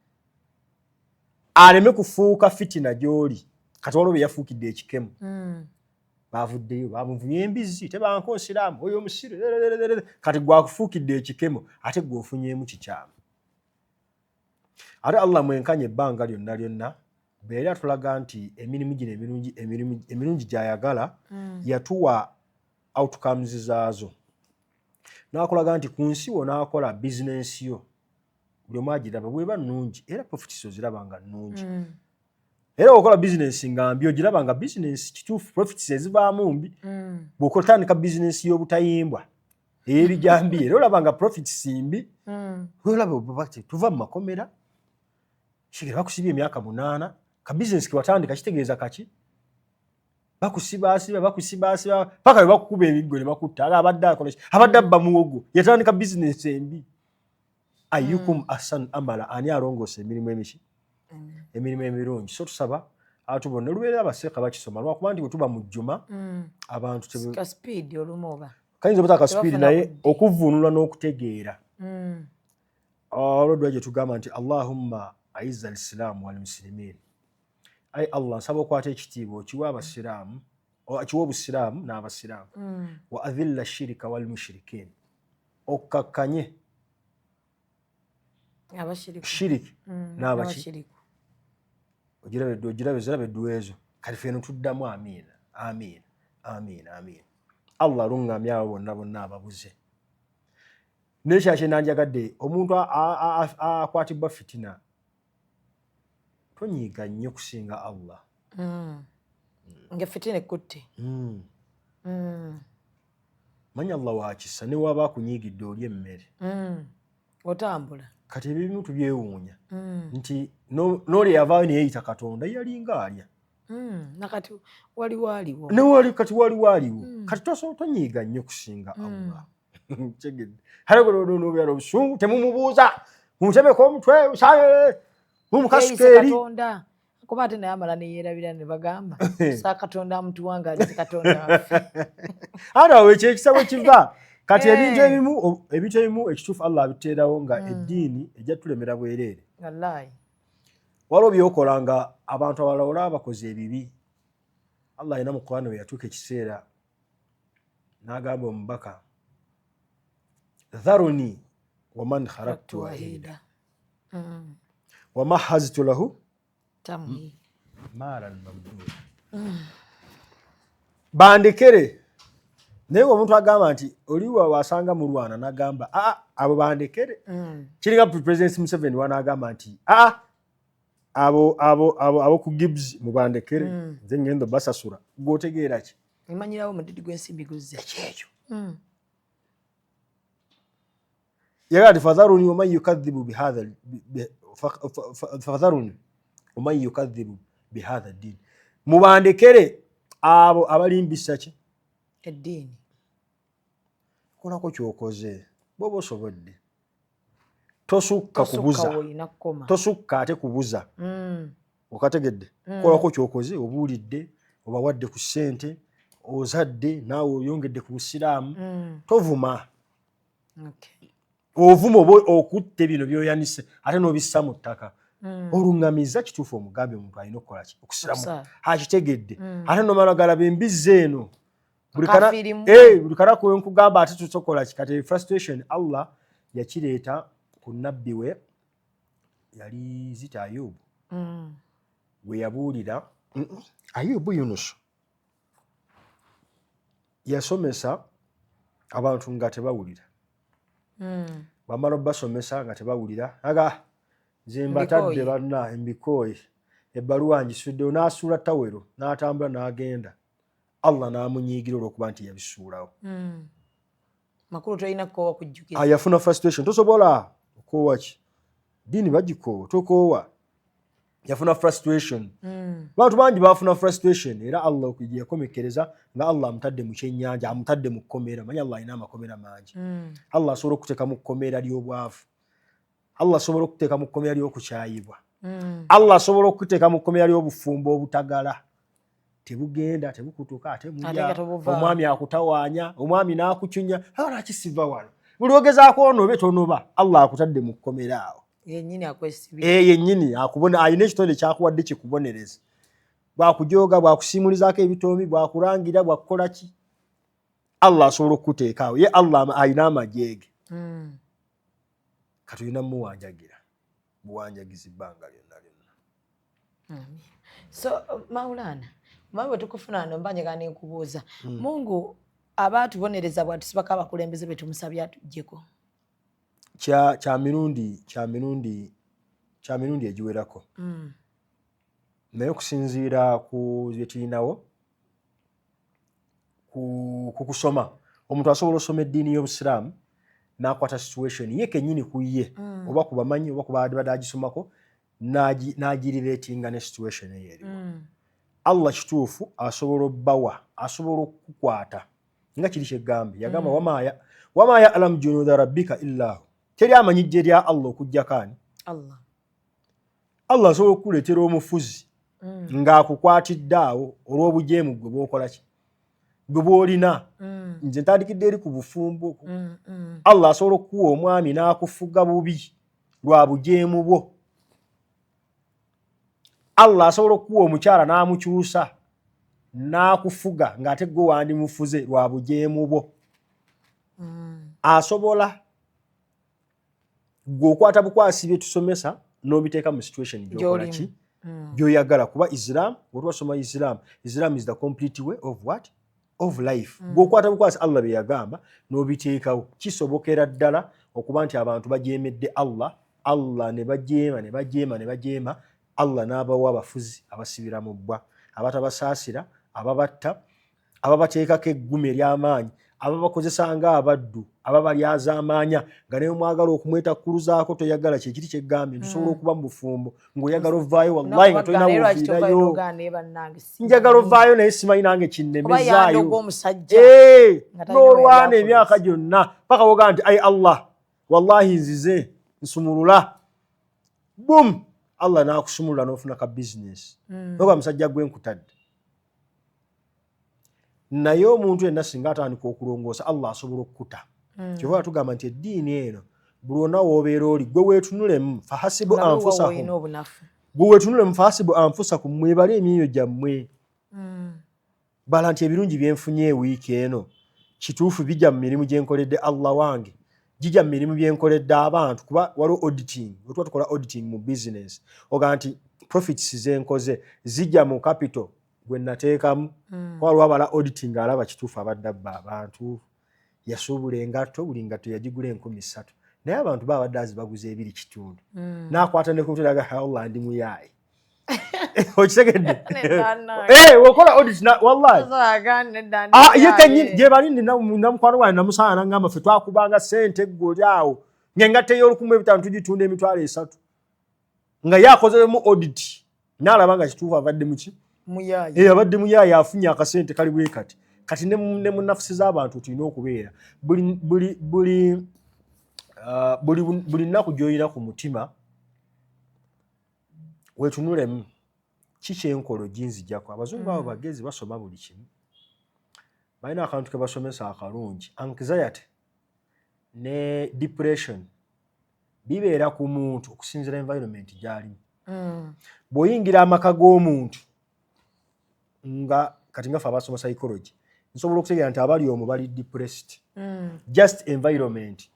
aleme kufuuka fitina gy'oli kati olwo bye yafuukidde ekikemu bavuddeyo bamuvunye embizzi tebanko nsiraamu oyo omusire kati gwakufuukidde ekikemu ate gw'ofunyeemu kikyamu ate Allah mwenkanye ebbanga lyonna beera tulaga nti emirimu gino emirungi gy'ayagala yatuwa outcomes zaazo n'akolaga nti ku nsi wo n'akola bizinensi yo buli omu agiraba bweba nnungi era profits oziraba nga nnungi era okola bizinensi nga mbi ogiraba nga bizinensi kituufu profits ezivaamu mbi bw'okotandika bizinensi y'obutayimbwa ey'ebijambiya era olaba nga profits mbi olaba tuva mu makomera kigera bakusibye emyaka 8 ka bizinensi kiwatandika kitegeeza kaki bakusibaasiba paka bakukuba ebiggo ne bakutta abadde abba muwogo yatandika bizinensi embi ayyukum ahsan amala ani alongoose emirimu emiki emirimu emirungi so tusaba abantu bonna olubeerera abaseeka bakisoma lwakuba nti bwe tuba mu jjuma abantu kayinza obutaaka speed naye okuvvuunula n'okutegeera olwodwa gye tugamba nti allahumma aiza alisilaamu walmusilimin ai allah nsaba okwata ekitiibwa okiwa abasiraamu kiwa obusiraamu n'abasiraamu wa adhilla shirika walmushirikin okkakkanye shiriki n'abashiriku ogirabe eddwa ezo kati feno tuddamu amiina amiina amiina amiina allah alungamye abo bonna ababuze nekyakye nanjagadde omuntu akwatibwa fitina tonyiiga nnyo kusinga allah nga fitina ekutte manya allah wakisa ne waba akunyiigidde oli emmere otambula kati ebimu tubyewuunya nti n'oli yavaayo ne yeeyita katonda yalinga alya nakati waliwo aliwo kati waliwo aliwo kati tonyiiga nnyo kusinga allah halegonobyala obusungu temumubuuza mumutemeko omutwe mumukasukeeri kuba ate naye amala neyeerabira ne bagamba sa katonda amutuwanga ali katonda waffe ate awo ekyo ekisa bwe kiva kati ebintu ebimu ekituufu allah abiteerawo nga eddiini ejja tulemera bwereere waliwo byokola nga abantu abalala olaba bakoze ebibi allah alina mu Qur'an we yatuuka ekiseera n'agamba omubaka dharuni waman khalaqtu wahida wamahaztu lahu maalan mamduda bandekere naye omuntu agamba nti oliwa wasanga mulwana n'agamba abo bandekere kiringa president Museveni wanagamba nti abo ku Gibbs mubandekere nze ngendo basasura gwotegeera ki imanyirawo mudidi gw'ensimbi guzze ekyo yagati fadharuni waman yukadhibu bihadha ddin mubandekere abo abalimbisa ki eddiini kolako kyokoze bwoba osobodde tosukka kubuza tosukka ate kubuza okategedde kolako kyokoze obuulidde obawadde ku ssente ozadde naawe oyongedde ku busiraamu tovuma ovuma oba okutte bino byoyanise ate n'obissa mu ttaka oluŋŋamiza kituufu omugambe omuntu alina okukola ki okusiramu akitegedde ate nomala galaba embizzi eno buli kanaku wenkugamba ate tusokola ki kati frustration allah yakireeta ku nabbi we yali zita ayubu we yabuulira ayubu yunusu yasomesa abantu nga tebawulira bamala obasomesa nga tebawulira aga nze mbatadde banna embikooye ebbaluwa ngisuddewo n'asuula tawero n'atambula n'agenda allah n'amunyiigira olw'okuba nti yabisuulawo makulu tolina kukoowa kujjukiza yafuna frustration tosobola okoowa ki ddiini bagikoowa tokoowa yafuna frustration. Bantu bangi bafuna frustration era Allah okugiye komekereza nga Allah amutadde mu kyennyanja, amutadde mu kkomera. Manya Allah alina amakomera mangi. Allah asobola okuteeka mu kkomera ly'obwavu. Allah asobola okuteeka mu kkomera ly'okukyayibwa. Allah asobola okuteeka mu kkomera ly'obufumbo obutagala. Tebugenda, tebukutuka, ate mulya. Omwami akutawaanya, omwami n'akucunya, hala kisiva wano. Buli ogezaako onobe tonoba, Allah akutadde mu kkomera awo. Yennyini akwesibira. Yennyini akubona ayina ekitonde kyakuwadde kikubonereza. Bwakujoga, bwakusimulizaako ebitoomi, bwakulangira, bwakukola ki? Allah asobola okukuteeka awo. Ye Allah ayina amajeege. Katulina muwanjagira. Buwanjagizi bbanga lyonna lyonna. So Maulana, mawe tukufuna no mbanye kane nkubuuza. Mungu abatubonereza bwatusibaka abakulembeze betumusabya atujjeko. Kya mirundi egiwerako. Naye okusinziira ku bye tulinawo ku kusoma, omuntu asobola osoma eddiini y'Obusiraamu n'akwata situation ye kennyini ku ye oba ku bamanyi oba ku badde agisomako n'agirireetinga ne situation eyo eriwo. Allah kituufu asobola obbawa, asobola okukwata nga kiri kyegambye. Yagamba wama ya'lamu junuuda rabbika illa hu. Teri amanyijje lya Allah okujjako ani? Allah asobola okukuleetera omufuzi ng'akukwatidde awo olw'obujeemu gwe bw'okola ki? Gwe bw'olina. Nze ntandikidde eri ku bufumbo. Allah asobola okukuwa omwami n'akufuga bubi lwa bujeemu bwo. Allah asobola okukuwa omukyala n'amukyusa n'akufuga ng'ate gwe wandimufuze lwa bujeemu bwo. Asobola gwokwata bukwasi bye tusomesa n'obiteeka mu situation gy'okola ki? Gy'oyagala. Kuba Islam, bw'otwasoma Islam is the complete way of what? Of life. Gwokwata bukwasi Allah bye yagamba n'obiteekawo. Kisobokera ddala okuba nti abantu bajeemedde Allah ne bajeema Allah n'abawa abafuzi abasibira mu bbwa, abatabasaasira, ababatta, ababateekako eggume ery'amaanyi, ababakozesa ng'abaddu, ababalyazaamaanya nga naye mwagala okumwetakkuluzaako toyagala kye kiri kyegambye. Tusobola okuba mu bufumbo ng'oyagala ovaayo wallahi nga tolina woviirayo. Njagala ovaayo naye simanyi nange kinnemezaayo. N'olwana emyaka gyonna paka woga nti ayi Allah wallahi nzize nsumulula. Boom! Allah n'akusumulula n'ofuna ka business. Oba musajja gwe nkutadde. Naye omuntu yenna singa atandika okulongoosa Allah asobola okukuta. Kyova tugamba nti eddiini eno buli wonna w'obeera oli gwe weetunulemu fahasibu anfusakum. Gwe weetunulemu fahasibu anfusakum, mwebale emyoyo gyammwe. Bala nti ebirungi bye nfunye wiiki eno kituufu bijja mu mirimu gye nkoledde Allah wange, jijja mu mirimu bye nkoledde abantu. Kuba waliwo auditing, wetuba tukola auditing mu business. Oga nti profits ze nkoze zijja mu capital gwe nateekamu. Waliwo abala auditing alaba kituufu abadde abba abantu. Yasuubula engatto, buli ngatto yagigula 13,000. Naye abantu babadde azibaguza 2.5. N'akwata ne kumuteraga Allah ndi muyaayi. Okitegedde? Wokola audit wallahi. Ye kennyini gye balindi namukwano wange namusaana ngamba ffe twakubanga ssente eggoli awo. Ng'engatta ey'Olukumi tugitunda $3,000. Nga yakozemu audit. N'alaba nga kituufu abadde muki? Muyaayi. Abadde muyaayi afunye akasente kali bwe kati. Kati ne mu nafsi z'abantu tulina okubeera. Buli nnaku gy'olina ku mutima weetunulemu kiki enkolo ginzijjako. Abazungu abo bagezi basoma buli kimu. Balina akantu ke basomesa akalungi. Anxiety ne depression bibeera ku muntu okusinziira environment gy'alimu. Bw'oyingira amaka g'omuntu nga kati nga ffe abasoma psychology nsobola okutegeera nti abali omwo bali depressed. Just environment.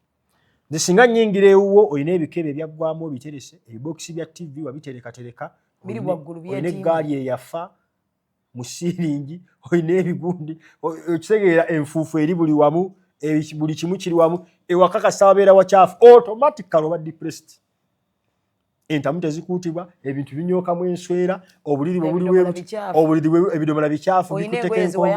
Singa nnyingira ewuwo olina ebikebe ebyaggwamu obiterese, ebibokisi bya TV wabiterekatereka, olina eggaali eyafa mu siiringi, olina ebigundi, okitegeera enfuufu eri buli wamu, buli kimu kiri wamu, ewaka kasita wabeera wakyafu, automatically oba depressed. Entamu tezikuutibwa, ebintu binyookamu enswera, obuliri bwe buliwo ebidomola bikyafu bikuteka enkombe.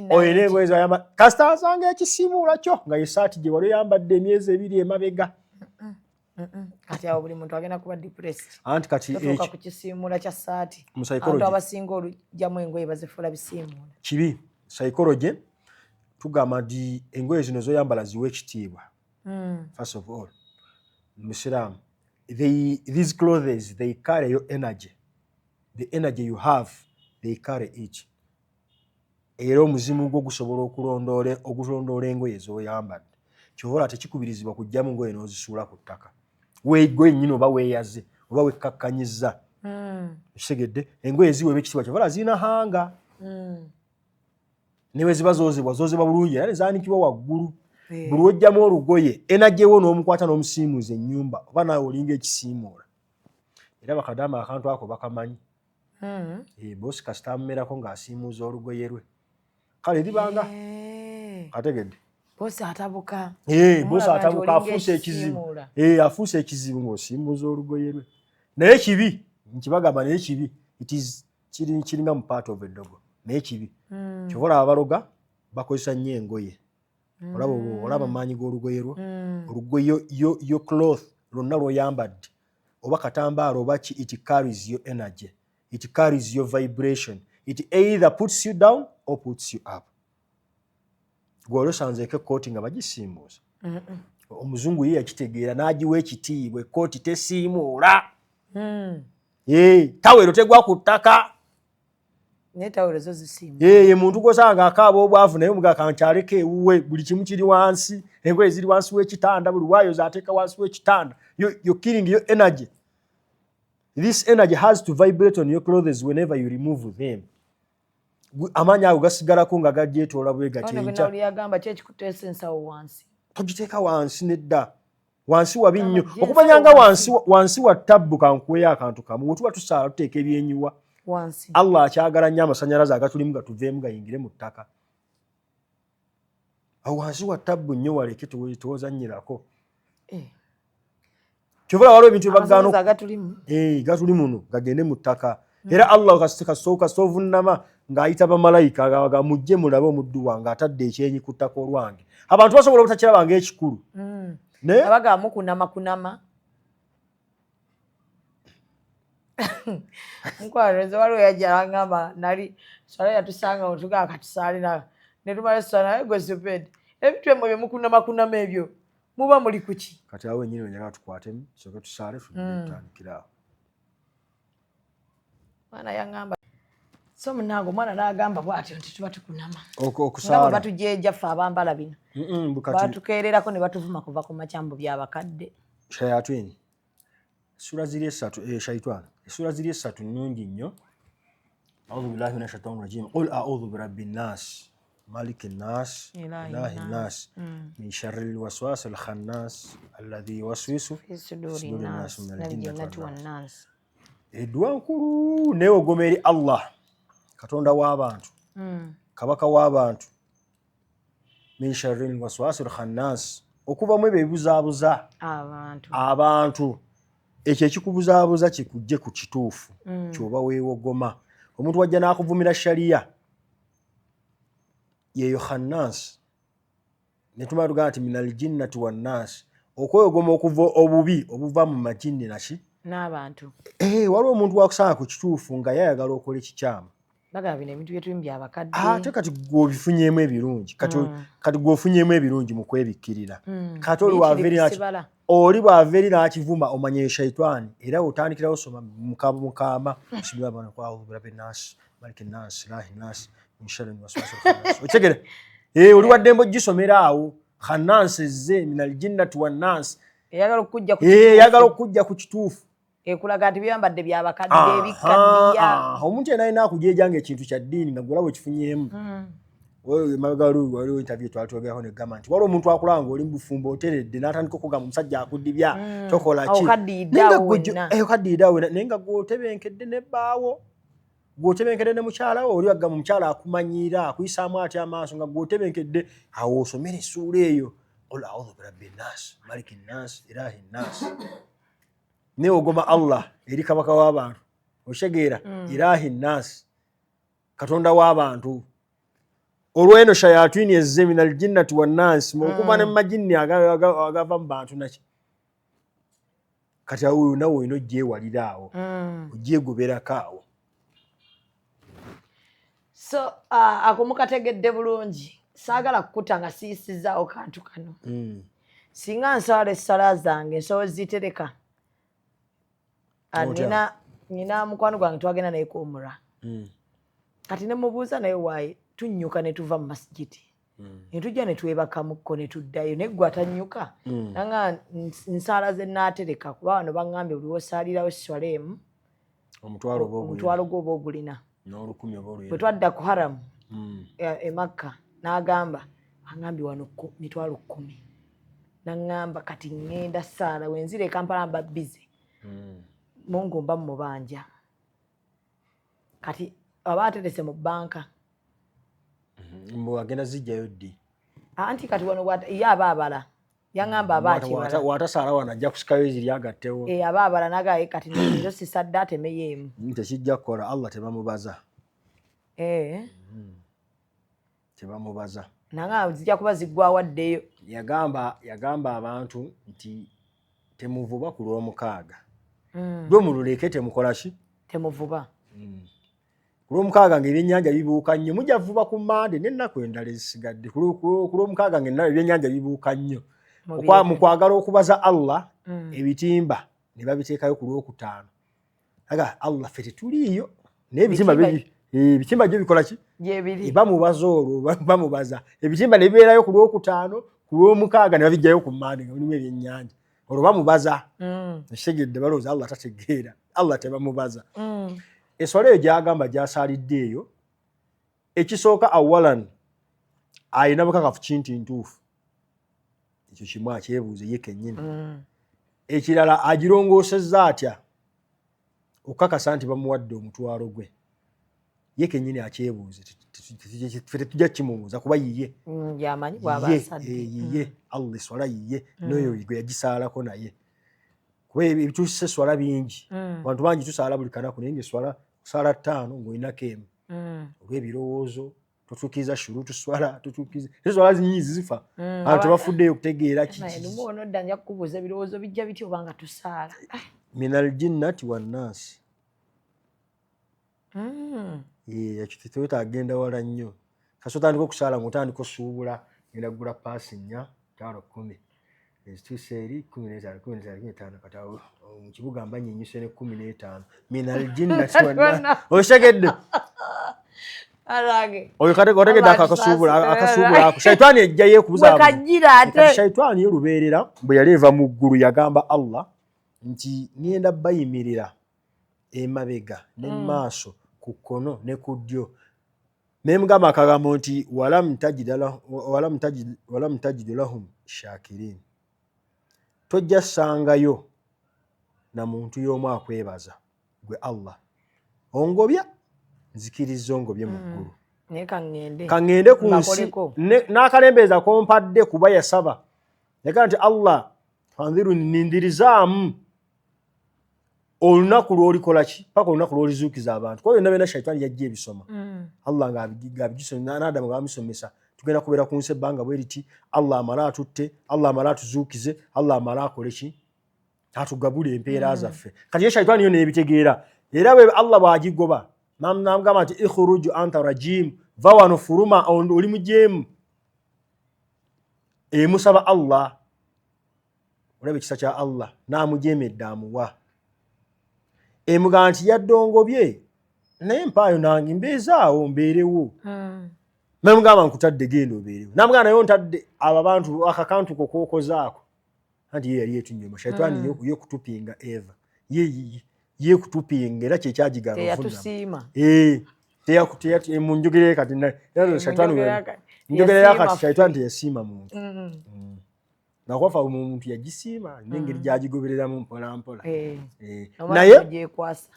Olina engoye wayambala kasita asanga ekisiimuula kyo nga ye saati gye wali oyambadde emyezi 2 emabega. Kati awo buli muntu agenda kuba depressed. Anti kati toka kukisiimula kya saati. Mu psychology abantu abasinga olujjamu engoye bazifuula bisiimula. Kibi psychology tugamba nti engoye zino zoyambala ziwe ekitiibwa. First of all, Muslim, these clothes they carry your energy. The energy you have, they carry it. Era omuzimu gwo gusobola okulondoola engoye zoyambadde. Kyobola tekikubirizibwa kujjamu ngoye n'ozisuula ku ttaka. Weegoye nnyini oba weeyaze oba wekkakkanyiza. Ekisegedde engoye ziwe ekitiibwa kyobola zirina hanga. Newe ziba zoozebwa bulungi era ne zaanikibwa waggulu. Buli ojjamu olugoye energy wo n'omukwata n'omusiimuuza ennyumba oba naawe olinga ekisiimuula. Era bakadama akantu ako bakamanyi. Bosi kasita amumerako ng'asiimuuza olugoye lwe. Kale libanga ategedde. Bosi atabuka. Bosi atabuka afuuse ekizibu. Afuuse ekizibu ng'osiimuuza olugoye lwe. Naye kibi nkibagamba naye kibi kiringa mu part of eddogo. Naye kibi kyobola abaloga bakozesa nnyo engoye. Olaba amaanyi g'olugoye lwo. Olugoye yo cloth lwonna lw'oyambadde oba katambaala oba ki, it carries your energy. It carries your vibration. It either puts you down or puts you up. Gwe olosanzeeko ekkooti nga bagisiimuuza. Omuzungu ye yakitegeera n'agiwa ekitiibwa ekkooti tesiimuula. Tawero tegwa ku ttaka. Netawero zo zisiimuula. Ye muntu gosanga akaaba obwavu naye omuga kankyaleko ewuwe buli kimu kiri wansi. Engoye ziri wansi w'ekitanda buli waayo zaateeka wansi w'ekitanda. You're killing your energy. This energy has to vibrate on your clothes whenever you remove them. Amaanyi ago gasigalako nga gagyetoola bwe gatya. Ono gwe nawulira agamba ki ekikuteesa ensawo wansi. Togiteeka wansi nedda. Wansi wabi nnyo. Okumanya nga wansi wa tabbu kankuweyo akantu kamu. Bwe tuba tusaala tuteeka ebyenyiwa. Wansi. Allah akyagala nnyo amasannyalaze agatulimu gatuveemu gayingire mu ttaka. Awo wansi wa tabbu nnyo waleke tewozannyirako. Kyobola waliwo ebintu byebagaana gatuli muno gagende mu ttaka. Era Allah kasooka soovunnama ng'ayita bamalayika agawaga mujje mulabe omuddu wange atadde ekyenyi ku ttaka olwange. Abantu basobola obutakirabanga ekikulu. Abaga mukunama. Nkwaleze waliwo yajja agamba nali sala yatusanga otugaa katusaali ne tumala sala gwe stupid. Ebintu ebyo bye mukunama ebyo. Muba muli kuki? Kati awo nyine wenyaga tukwatemu soke tusaale tutandikira. Mwana yangamba. So munango mwana n'agamba bw'atyo nti tuba tukunama. Okusaala. Nga batujeja ffe abambala bino. Batukeererako ne batuvuma kuva ku makyambu by'abakadde. Shayatwini. Sura ziri esatu shaitwana. Sura ziri esatu nnungi nnyo. A'udhu billahi minash shaitani rajim. Qul a'udhu birabbin nas. مالك الناس إله الناس من شر الوسواس الخناس الذي يوسوس في صدور الناس من الجنة والناس. Edduwa nkulu neewogoma eri Allah katonda w'abantu kabaka w'abantu min sharri alwaswasi alkhannas okuvamu ebyo ebibuzaabuza abantu ekyo ekikubuzaabuza kikujje ku kituufu kyoba weewogoma. Omuntu wajja n'akuvumira shariya yeyo khannas netumala tugamba nti minal jinnati wannas okweyogoma okuva obubi obuva mu majinni naki n'abantu. Waliwo omuntu wakusanga ku kituufu nga yayagala okola ekikyamu. Bagaba bino ebintu byetulimu byabakadde. Ate kati gwobifunyeemu ebirungi kati gwofunyeemu ebirungi mu kwebikkirira. Kati oli bw'ava eri n'akivuma omanya shaitani era otandikirawo osoma mukama bismillahir rahmanir rahim maliki nas ilahi nas Ochegere. Oli wadde mbo gisomera awo khannas ze minal jinnati wan nas. Yagala okujja ku kituufu. Ekulaga nti byambadde byabakadde ebikaddiya. Omuntu yena alina akujeejanga ekintu kya ddiini nga gulaba ekifunyeemu. Magalo waliwo interview twatwogerako ne gamba nti waliwo omuntu akulanga oli mu bufumbo oteredde n'atandika okugamba omusajja akuddibya tokola ki. Okaddiidaawo naye nga gw'otebenkedde n'ebbaawo. Gwotebenkedde ne mukyala oli agamba omukyala akumanyira akuyisaamu ati amaaso nga gwotebenkedde awo osomera essuula eyo qul a'udhu birabbin nas malikin nas ilahin nas neewogoma Allah eri kabaka w'abantu oshegeera ilahin nas katonda w'abantu. Olw'eno shayatini ezze minal jinnati wan nas okuva ne mu majinni agava mu bantu naki kati awo nawe olina ogyewaliraawo ogyegoberako awo. So ako mukategedde bulungi, saagala kukuta nga siyisizaawo kantu kano. Singa nsala essala zange nsobola zitereka. Nina mukwano gwange twagenda naye kuwumula. Kati ne mubuuza naye waayi tunnyuka ne tuva mu masigiti. Ne tujja ne twebakamuko ne tuddayo naye ggwe atannyuka. Nanga nsala ze naatereka kuba wano baŋŋambye buli wosaalirawo esswaleemu omutwalo gw'oba ogulina. Bwe twadda ku haramu e Makka n'agamba aŋŋambye wano mitwalo 10. N'aŋŋamba kati ŋŋenda saala wenzira e Kampala mba bize. Mungu mba mubanja. Kati aba aterese mu banka. Mbu agenda zijjayo ddi? Anti kati wano ye aba abala. Yaŋŋamba aba akibala. Watasaala wano ajja kusikayo ziri agattewo. Aba abala nagaye kati nzo sisadde atemeyeemu. Tekijja kukola, Allah tebamubaza. Tebamubaza. Nanga zijja kuba ziggwawo ddeyo. Yagamba abantu nti temuvuba ku lw'omukaaga. Gwe mululeke temukola ki? Temuvuba. Ku lw'omukaaga ng'ebyennyanja bibuuka nnyo mujja vuba ku Mande n'ennaku endala ezisigadde. Ku lw'omukaaga ng'ebyennyanja bibuuka nnyo. Mu kwagala okubaza Allah ebitimba ne babiteekayo ku lw'okutaano. Aga Allah ffe tetuliiyo naye ebitimba byo bikola ki? Bamubaza olwo bamubaza. Ebitimba ne bibeerayo ku lw'okutaano, ku lw'omukaaga ne babijjayo ku Mande nga mulimu ebyennyanja. Olwo bamubaza. Ekitegeedde balowooza Allah tategeera. Allah tebamubaza. Esswala eyo gy'agamba gy'asaalidde eyo, ekisooka awalan alina bukakafu kinti ntuufu. Ekyo kimu akyebuuze ye kennyini. Ekirala agirongoosezza atya okukakasa nti bamuwadde omutwalo gwe. Ye kennyini akyebuuze. Tetujja kimubuuza kuba yiye. Yamanyi bw'aba asadde. Yiye Allah esswala yiye n'oyo gwe yagisaalako naye. Kuba ebituusa esswala bingi. Abantu bangi tusaala buli kanaku naye ng'esswala kusala 5 ng'olinako emu. Olw'ebirowoozo tutuukiza shuruutu swala tutuukiza. Esswala zinnyingi zifa. Abantu tebafuddeyo okutegeera kiki. Numu ono dda nja kukubuuza ebirowoozo bijja bityo obanga tusaala. Minal jinnati wannaasi. Ekyo agenda wala nnyo. Kasooka otandika okusaala ng'otandika osuubula ngenda kugula paasi 4 10. Ezituuse eri 15 15 kati awo mu kibuga mba nyinyuse ne 15. Minal jinnati wannaasi. Oshegedde. Alage. Oyo kategedde akasuubula ako. Shaitani ejja yeekubuza. Wekajira ate. Shaitani yerubeerera bwe yali eva mu ggulu yagamba Allah nti ngenda bayimirira emabega ne maaso ku kkono ne ku ddyo. Ne mugamba akagambo nti walam tajid lahum shakirin. Tojja sangayo na muntu y'omu akwebaza gwe Allah. Ongobya nzikiriza ongobye mu ggulu. Kaŋŋende ku nsi n'akalembeeza kompadde kuba yasaba. Yagamba nti Allah fanziru nindirizaamu olunaku lw'olikola ki? Paka olunaku lw'olizuukiza abantu. Kuba byonna byonna Shaitani yajja ebisoma. Allah ng'abigisoma n'Adamu ng'amusomesa. Tugenda kubeera ku nsi ebbanga bwe riti Allah amala atutte, Allah amala atuzuukize, Allah amala akole ki? Atugabule empeera zaffe. Kati ye Shaitani yo n'ebitegeera. Era bwe Allah bw'agigoba n'amugamba nti ikhruju anta rajim, va wano furuma oli mujeemu. Emusaba Allah. Olaba ekisa kya Allah n'amujeemedde amuwa. Emugamba nti yaddongobye naye mpaayo nange mbeezaawo mbeerewo. Namugamba nkutadde genda obeerewo. Namugamba naye ontadde abo abantu akakantu kokookozaako. Anti ye yali yetunyoma. Shaitani ye kutupinga Eva. Ye kutupinga era kyekyagigala teyatusiima. Mu njogera kati njogera kati Shaitani teyasiima muntu. Nakwafa omuntu yagisiima n'engeri gyagigobereramu mpola mpola. Naye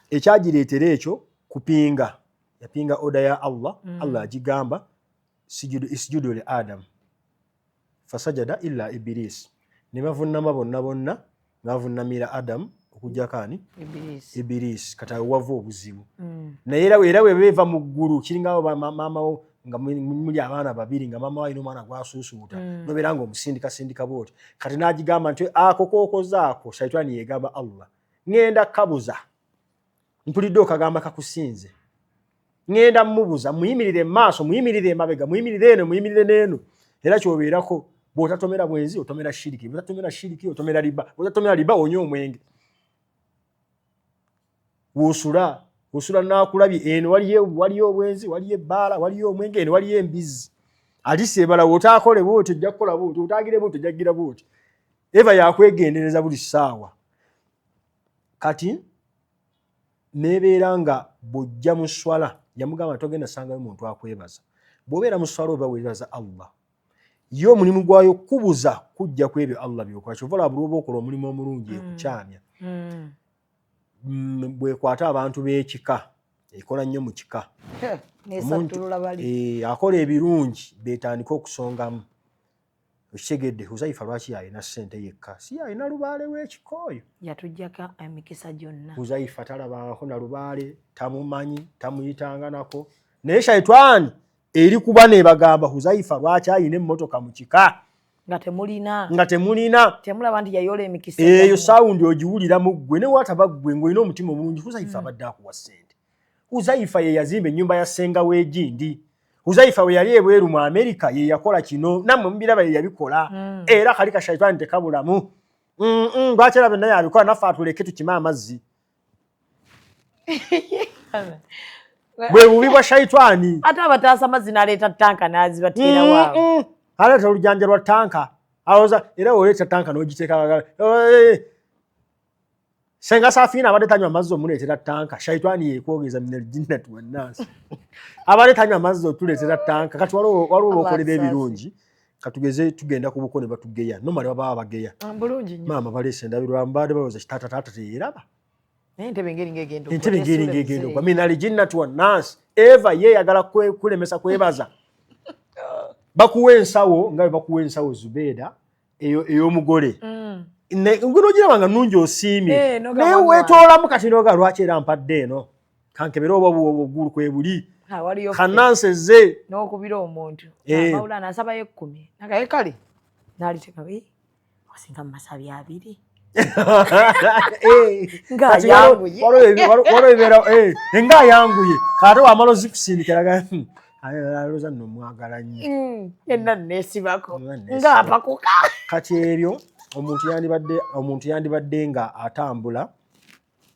ekyagireetera ekyo kupinga. Yapinga oda ya Allah. Allah agigamba isjudu li Adam. Fasajada illa Iblis. Ne bavunnama bonna ng'avunnamira Adam okujjako ani? Iblis. Kati awo wava obuzibu. Naye era bwe beeva mu ggulu kiringa maama wo nga muli abaana babiri nga mama wayina omwana gwasuusuuta nobeera nga omusindika bwoti kati n'agigamba nti ako kookozaako shaitani yegamba Allah ngenda kabuza mpulidde okagamba kakusinze ngenda mubuza muyimirire maaso muyimirire emabega muyimirire eno muyimirire n'eno era kyobeerako bw'otatomera bwenzi otomera shiriki bw'otatomera shiriki otomera riba bw'otatomera riba onywa omwenge wosula nakulabye eno waliyo obwenzi waliyo ebbaala waliyo omwenge eno waliyo embizi alisi ebala wotaakole bwoti ojja kukola bwoti otaagire bwoti ojjagira bwoti eva yakwegendereza buli ssaawa kati nebeera nga bw'ojja mu swala yamugamba togenda sangayo muntu akwebaza bw'obeera mu swala oba weebaza Allah yo omulimu gwayo kubuza kujja ku ebyo Allah byokola kyovala buli oba okola omulimu omulungi ekukyamya bwekwata abantu b'ekika ekola nnyo mu kika akola ebirungi betandika okusongamu okitegedde Huzaifa lwaki yalina ssente yekka si yalina lubaale w'ekikooyo yatujjako emikisa gyonna Huzaifa talabangako na lubaale tamumanyi tamuyitanga nako naye shaitani eri kuba nebagamba Huzaifa lwaki ayina emmotoka mu kika nga temulina temulaba nti yayola emikisa eyo sawundi ogiwulira mu ggwe ne wataba ggwe ng'olina omutima omulungi Huzaifa abadde akuwa ssente Huzaifa ye yazimba ennyumba ya ssenga w'egindi Huzaifa we yali ebweru mu Amerika ye yakola kino nammwe mubiraba ye yabikola era kali ka shaitani tekabulamu lwaki era benna yabikola naffe atuleke tukime amazzi bwe bubi bwa shaitani ate abataasa amazzi n'aleeta tanka n'azibateera waawe aleeta olujanja lwa tanka awoza era oleeta tanka n'ogiteeka senga Safina abadde tanywa amazzi omuleetera tanka shaitani yekwogeza minal jinnati wannasi abadde tanywa amazzi otuleetera tanka kati waliwo obakolera ebirungi katugeze tugenda ku buko ne batugeya nomale baba bageya maama baleese endabirwa mbadde bawoza taata teyeraba entebe ngeri ngegendo kwa minal jinnati wannasi eva yeyagala kulemesa kwebaza bakuwa ensawo nga bakuwa ensawo Zubeeda ey'omugole ngwino ogirabanga nungi osiimye naye weetoolamu kati noga lwaki era mpadde eno kankebera oba obugulu kwebuli kananseze n'okubira omuntu mawula nasabayo 10 nagaye kale naliteka wasinga mumasabi 2 nga ayanguye kate wamala ozikusindikiraga aloza nno mwagala nnyo yenna neesibako ng'apakuka kati ebyo omuntu yandibadde nga atambula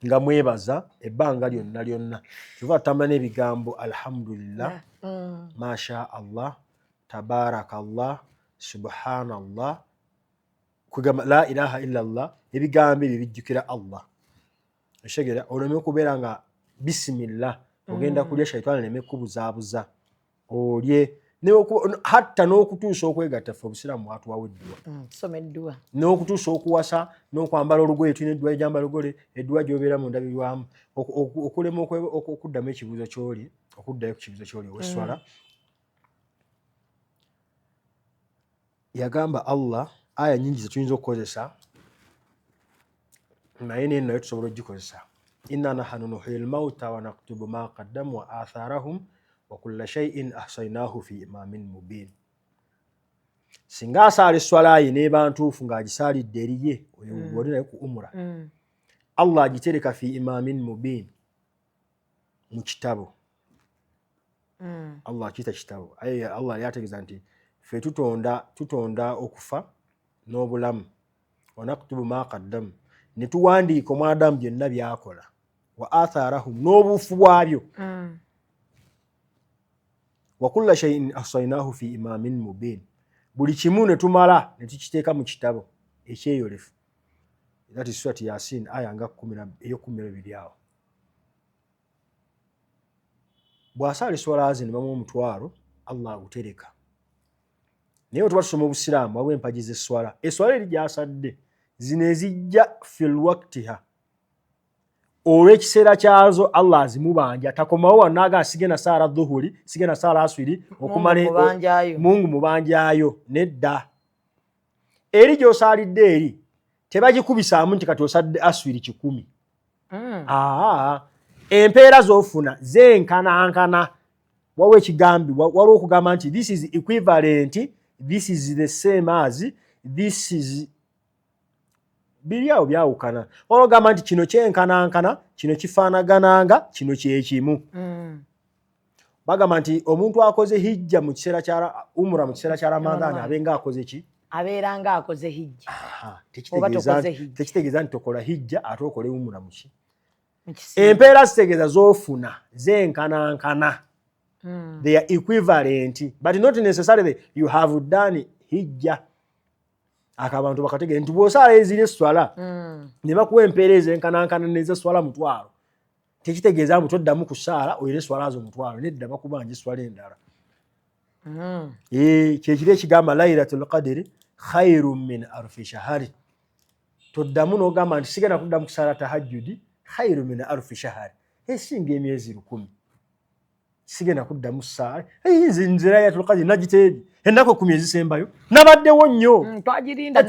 nga mwebaza ebbanga lyonna kyova tutambula n'ebigambo alhamdulillah masha Allah tabarakallah subhanallah kugamba la ilaha illallah ebigambo ebyo bijjukira Allah oshegera oleme okubeera nga bisimillah ogenda kulya shaitani leme kubuzaabuza olye hatta n'okutuusa okwegatta ffe obusiraamu bwatuwawo edduwa n'okutuusa okuwasa n'okwambala olugoye tulina edduwa ejambala olugole edduwa gy'obeera mu ndabirwamu okulema okuddamu ekibuuzo ky'oli okuddayo ku kibuuzo ky'oli ow'esswala yagamba Allah aya nyingi zetuyinza okukozesa naye naye nayo tusobola ogikozesa inna nahnu nuhyil mauta wa naktubu ma qaddamu wa atharahum wa kulla shay'in ahsaynahu fi imamin mubin singa asaala esswala ye n'eba ntuufu ng'agisaalidde eriye oyo oli naye ku umura Allah agitereka fi imamin mubin mu kitabo Allah akiyita kitabo aye Allah yali ategeeza nti ffe tutonda okufa n'obulamu wa naktubu ma qaddamu ne tuwandiika omwadamu byonna byakola wa atharahum n'obuufu bwabyo wa kulla shay'in ahsaynahu fi imamin mubin buli kimu ne tumala ne tukiteeka mu kitabo ekyeyolefu that is surati Yasin aya nga 12 awo bw'asaala esswala ze ne bamuwa omutwalo Allah agutereka naye bwe tuba tusoma obusiraamu waliwo empagi z'esswala esswala eri gy'asadde zino ezijja fil waktiha olw'ekiseera kyazo Allah azimubanja takomawo wanaga asige na saala dhuhuri sige na saala aswiri okumala Mungu mubanjayo nedda eri gy'osaalidde eri tebagikubisaamu nti kati osadde aswiri 10 empeera z'ofuna zenkanankana wawe ekigambi waliwo okugamba nti this is equivalent, this is the same as, this is biri awo byawukana. Waliwo ogamba nti kino kyenkanankana, kino kifaanagananga, kino kyekimu. Bagamba nti omuntu akoze hijja mu kiseera kya umra mu kiseera kya Ramadani abenga akoze ki? Abeera nga akoze hijja. Tekitegeeza nti tokola hijja ate okole umra mu ki? Empeera zitegeeza z'ofuna zenkanankana. They are equivalent, but not necessarily you have done hijja. Akabantu bakategeeza nti bw'osala ezire swala ne bakuwa empeera ezenkanankana n'ezeswala mutwalo, tekitegeeza mbu toddamu kusaala oyire swala zo mutwalo, nedda bakubanja swala endala. Kyekiri ekigamba Laylatul Qadri khairun min alfi shahari. Toddamu n'ogamba nti sigenda kuddamu kusaala tahajjudi khairun min alfi shahari. Esinga emyezi 10. Sigenda kuddamu saala. Nze Laylatul Qadri nagiteedi. Ennaku 10 ezisembayo nabaddewo nnyo. Twagirinda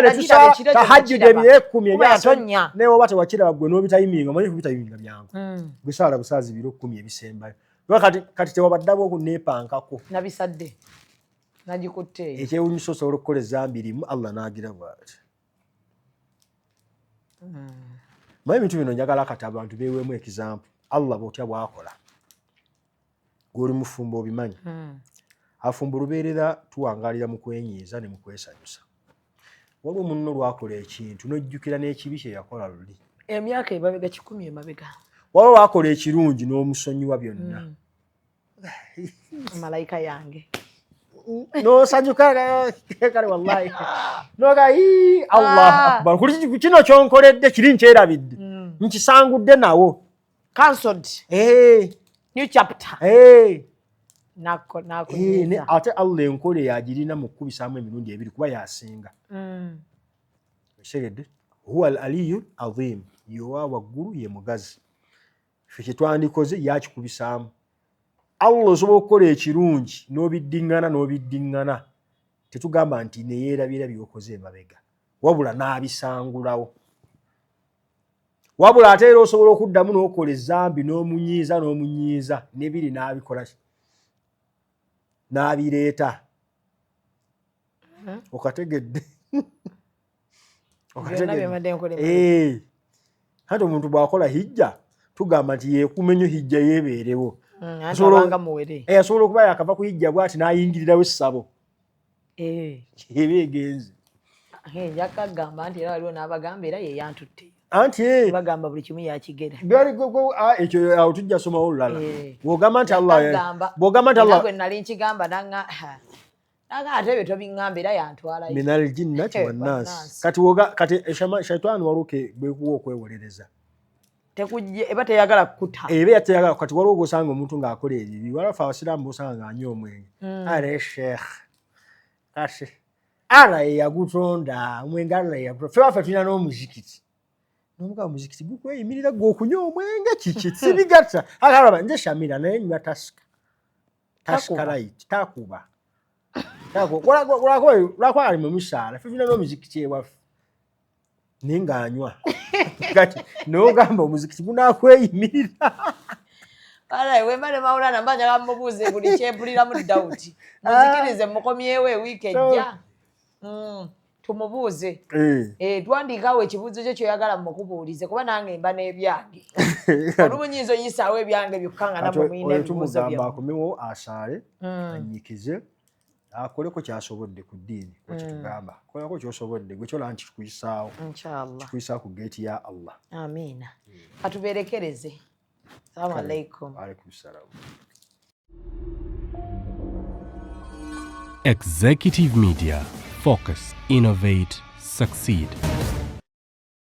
ne tusaala tahajjudi ebire 10 ne oba tewakiraba gwe n'obitayiminga omanyi kubitayiminga byangu. Gusaala busaazi biro 10 ebisembayo. Kati tewabaddamu okuneepankako. Nabisadde. Nagikutte. Ekyewuunyisa osobola okukola ezambi limu Allah n'agira bw'ati. Manyi ebintu bino njagala kati abantu beeweemu ekizampu. Allah bw'otya bw'akola. Gw'oli mufumbo obimanyi. Afumbo lubeerera tuwangalira mu kwenyiiza ne mu kwesanyusa. Waliwo munno lwakola ekintu n'ojjukira n'ekibi kye yakola luli. Emyaka emabega 10 emabega. Waliwo lwakola ekirungi n'omusonyiwa byonna. Malayika yange. N'osanyuka kale wallahi. Noga Allah akbar. Kuli kino kyonkoledde kiri nkyerabidde. Nkisangudde nawo. Cancelled. New chapter. Nako ate Allah enkole yagirina mu kubisaamu emirundi 2 kuba yasinga. Segedde huwa al-aliyyu azim, yowa waggulu ye mugazi. Ffe kyetwandikoze yakikubisaamu. Allah osobola okukola ekirungi n'obiddiŋŋana tetugamba nti neyeerabira byokoze emabega, wabula n'abisangulawo. Wabula ate era osobola okuddamu n'okola ezzambi n'omunyiiza nebiri n'abikola n'abireeta. Okategedde. Hati omuntu bw'akola hijja tugamba nti yeekumenyo hijja yeebeerewo. Asobola okuba yakava ku hijja bw'ati n'ayingirirawo essabo. Eba egenze. Yakagamba nti era waliwo n'abagamba era ye yantutte. Anti bagamba buli kimu yakigera. Ekyo awo tujja somawo olulala. Bw'ogamba nti Allah gwe nali nkigamba nanga ate ebyo tobiŋŋamba era yantwalayo. Minal jinnati wannaasi. Kati shaitaani waluke bwekuwa okwewolereza. Eba teyagala kukuta. Eba teyagala kati waliwo gosanga omuntu ng'akola ebibi. Walafa abasiraamu bosanga ng'anywa omwenge. Ale sheikh. Kasi. Ala ye yagutonda, omwenge ala ye yagutonda. Ffe waffe tulina n'omuzikiti. N'omuga omuzikiti gukweyimirira gw'okunywa omwenge kiki sibigatta. Akalaba nze Shamira naye nywa tasika. Tasika light. Takuba. Lwakwa ali mu misaala. Ffe tulina n'omuzikiti ewaffe. Naye ng'anywa. Kati n'ogamba omuzikiti gunaakweyimira. Wemba ne Maulana mbanja bamubuuze buli kyempuliramu Dawuti. Muzikirize mukomyewo ewiiki ejja. Tumubuuze. Twandiikawo ekibuuzo kyo kyoyagala mukubuulize kuba nange mba n'ebyange. Olumunyiiza oyisaawo ebyange byokka nga nabwe muyina ebibuuzo byammwe. Tumugamba akomewo asaale, anyikize, akoleko kyasobodde ku ddiini. Kwekitugamba kolako kyosobodde gwe kyola nti tukuyisaawo. Inshallah. Tukuyisaawo ku geeti ya Allah. Amiina. Katuberekereze. Assalamu alaikum. Alaikum salaam. Executive Media. Focus, innovate, succeed.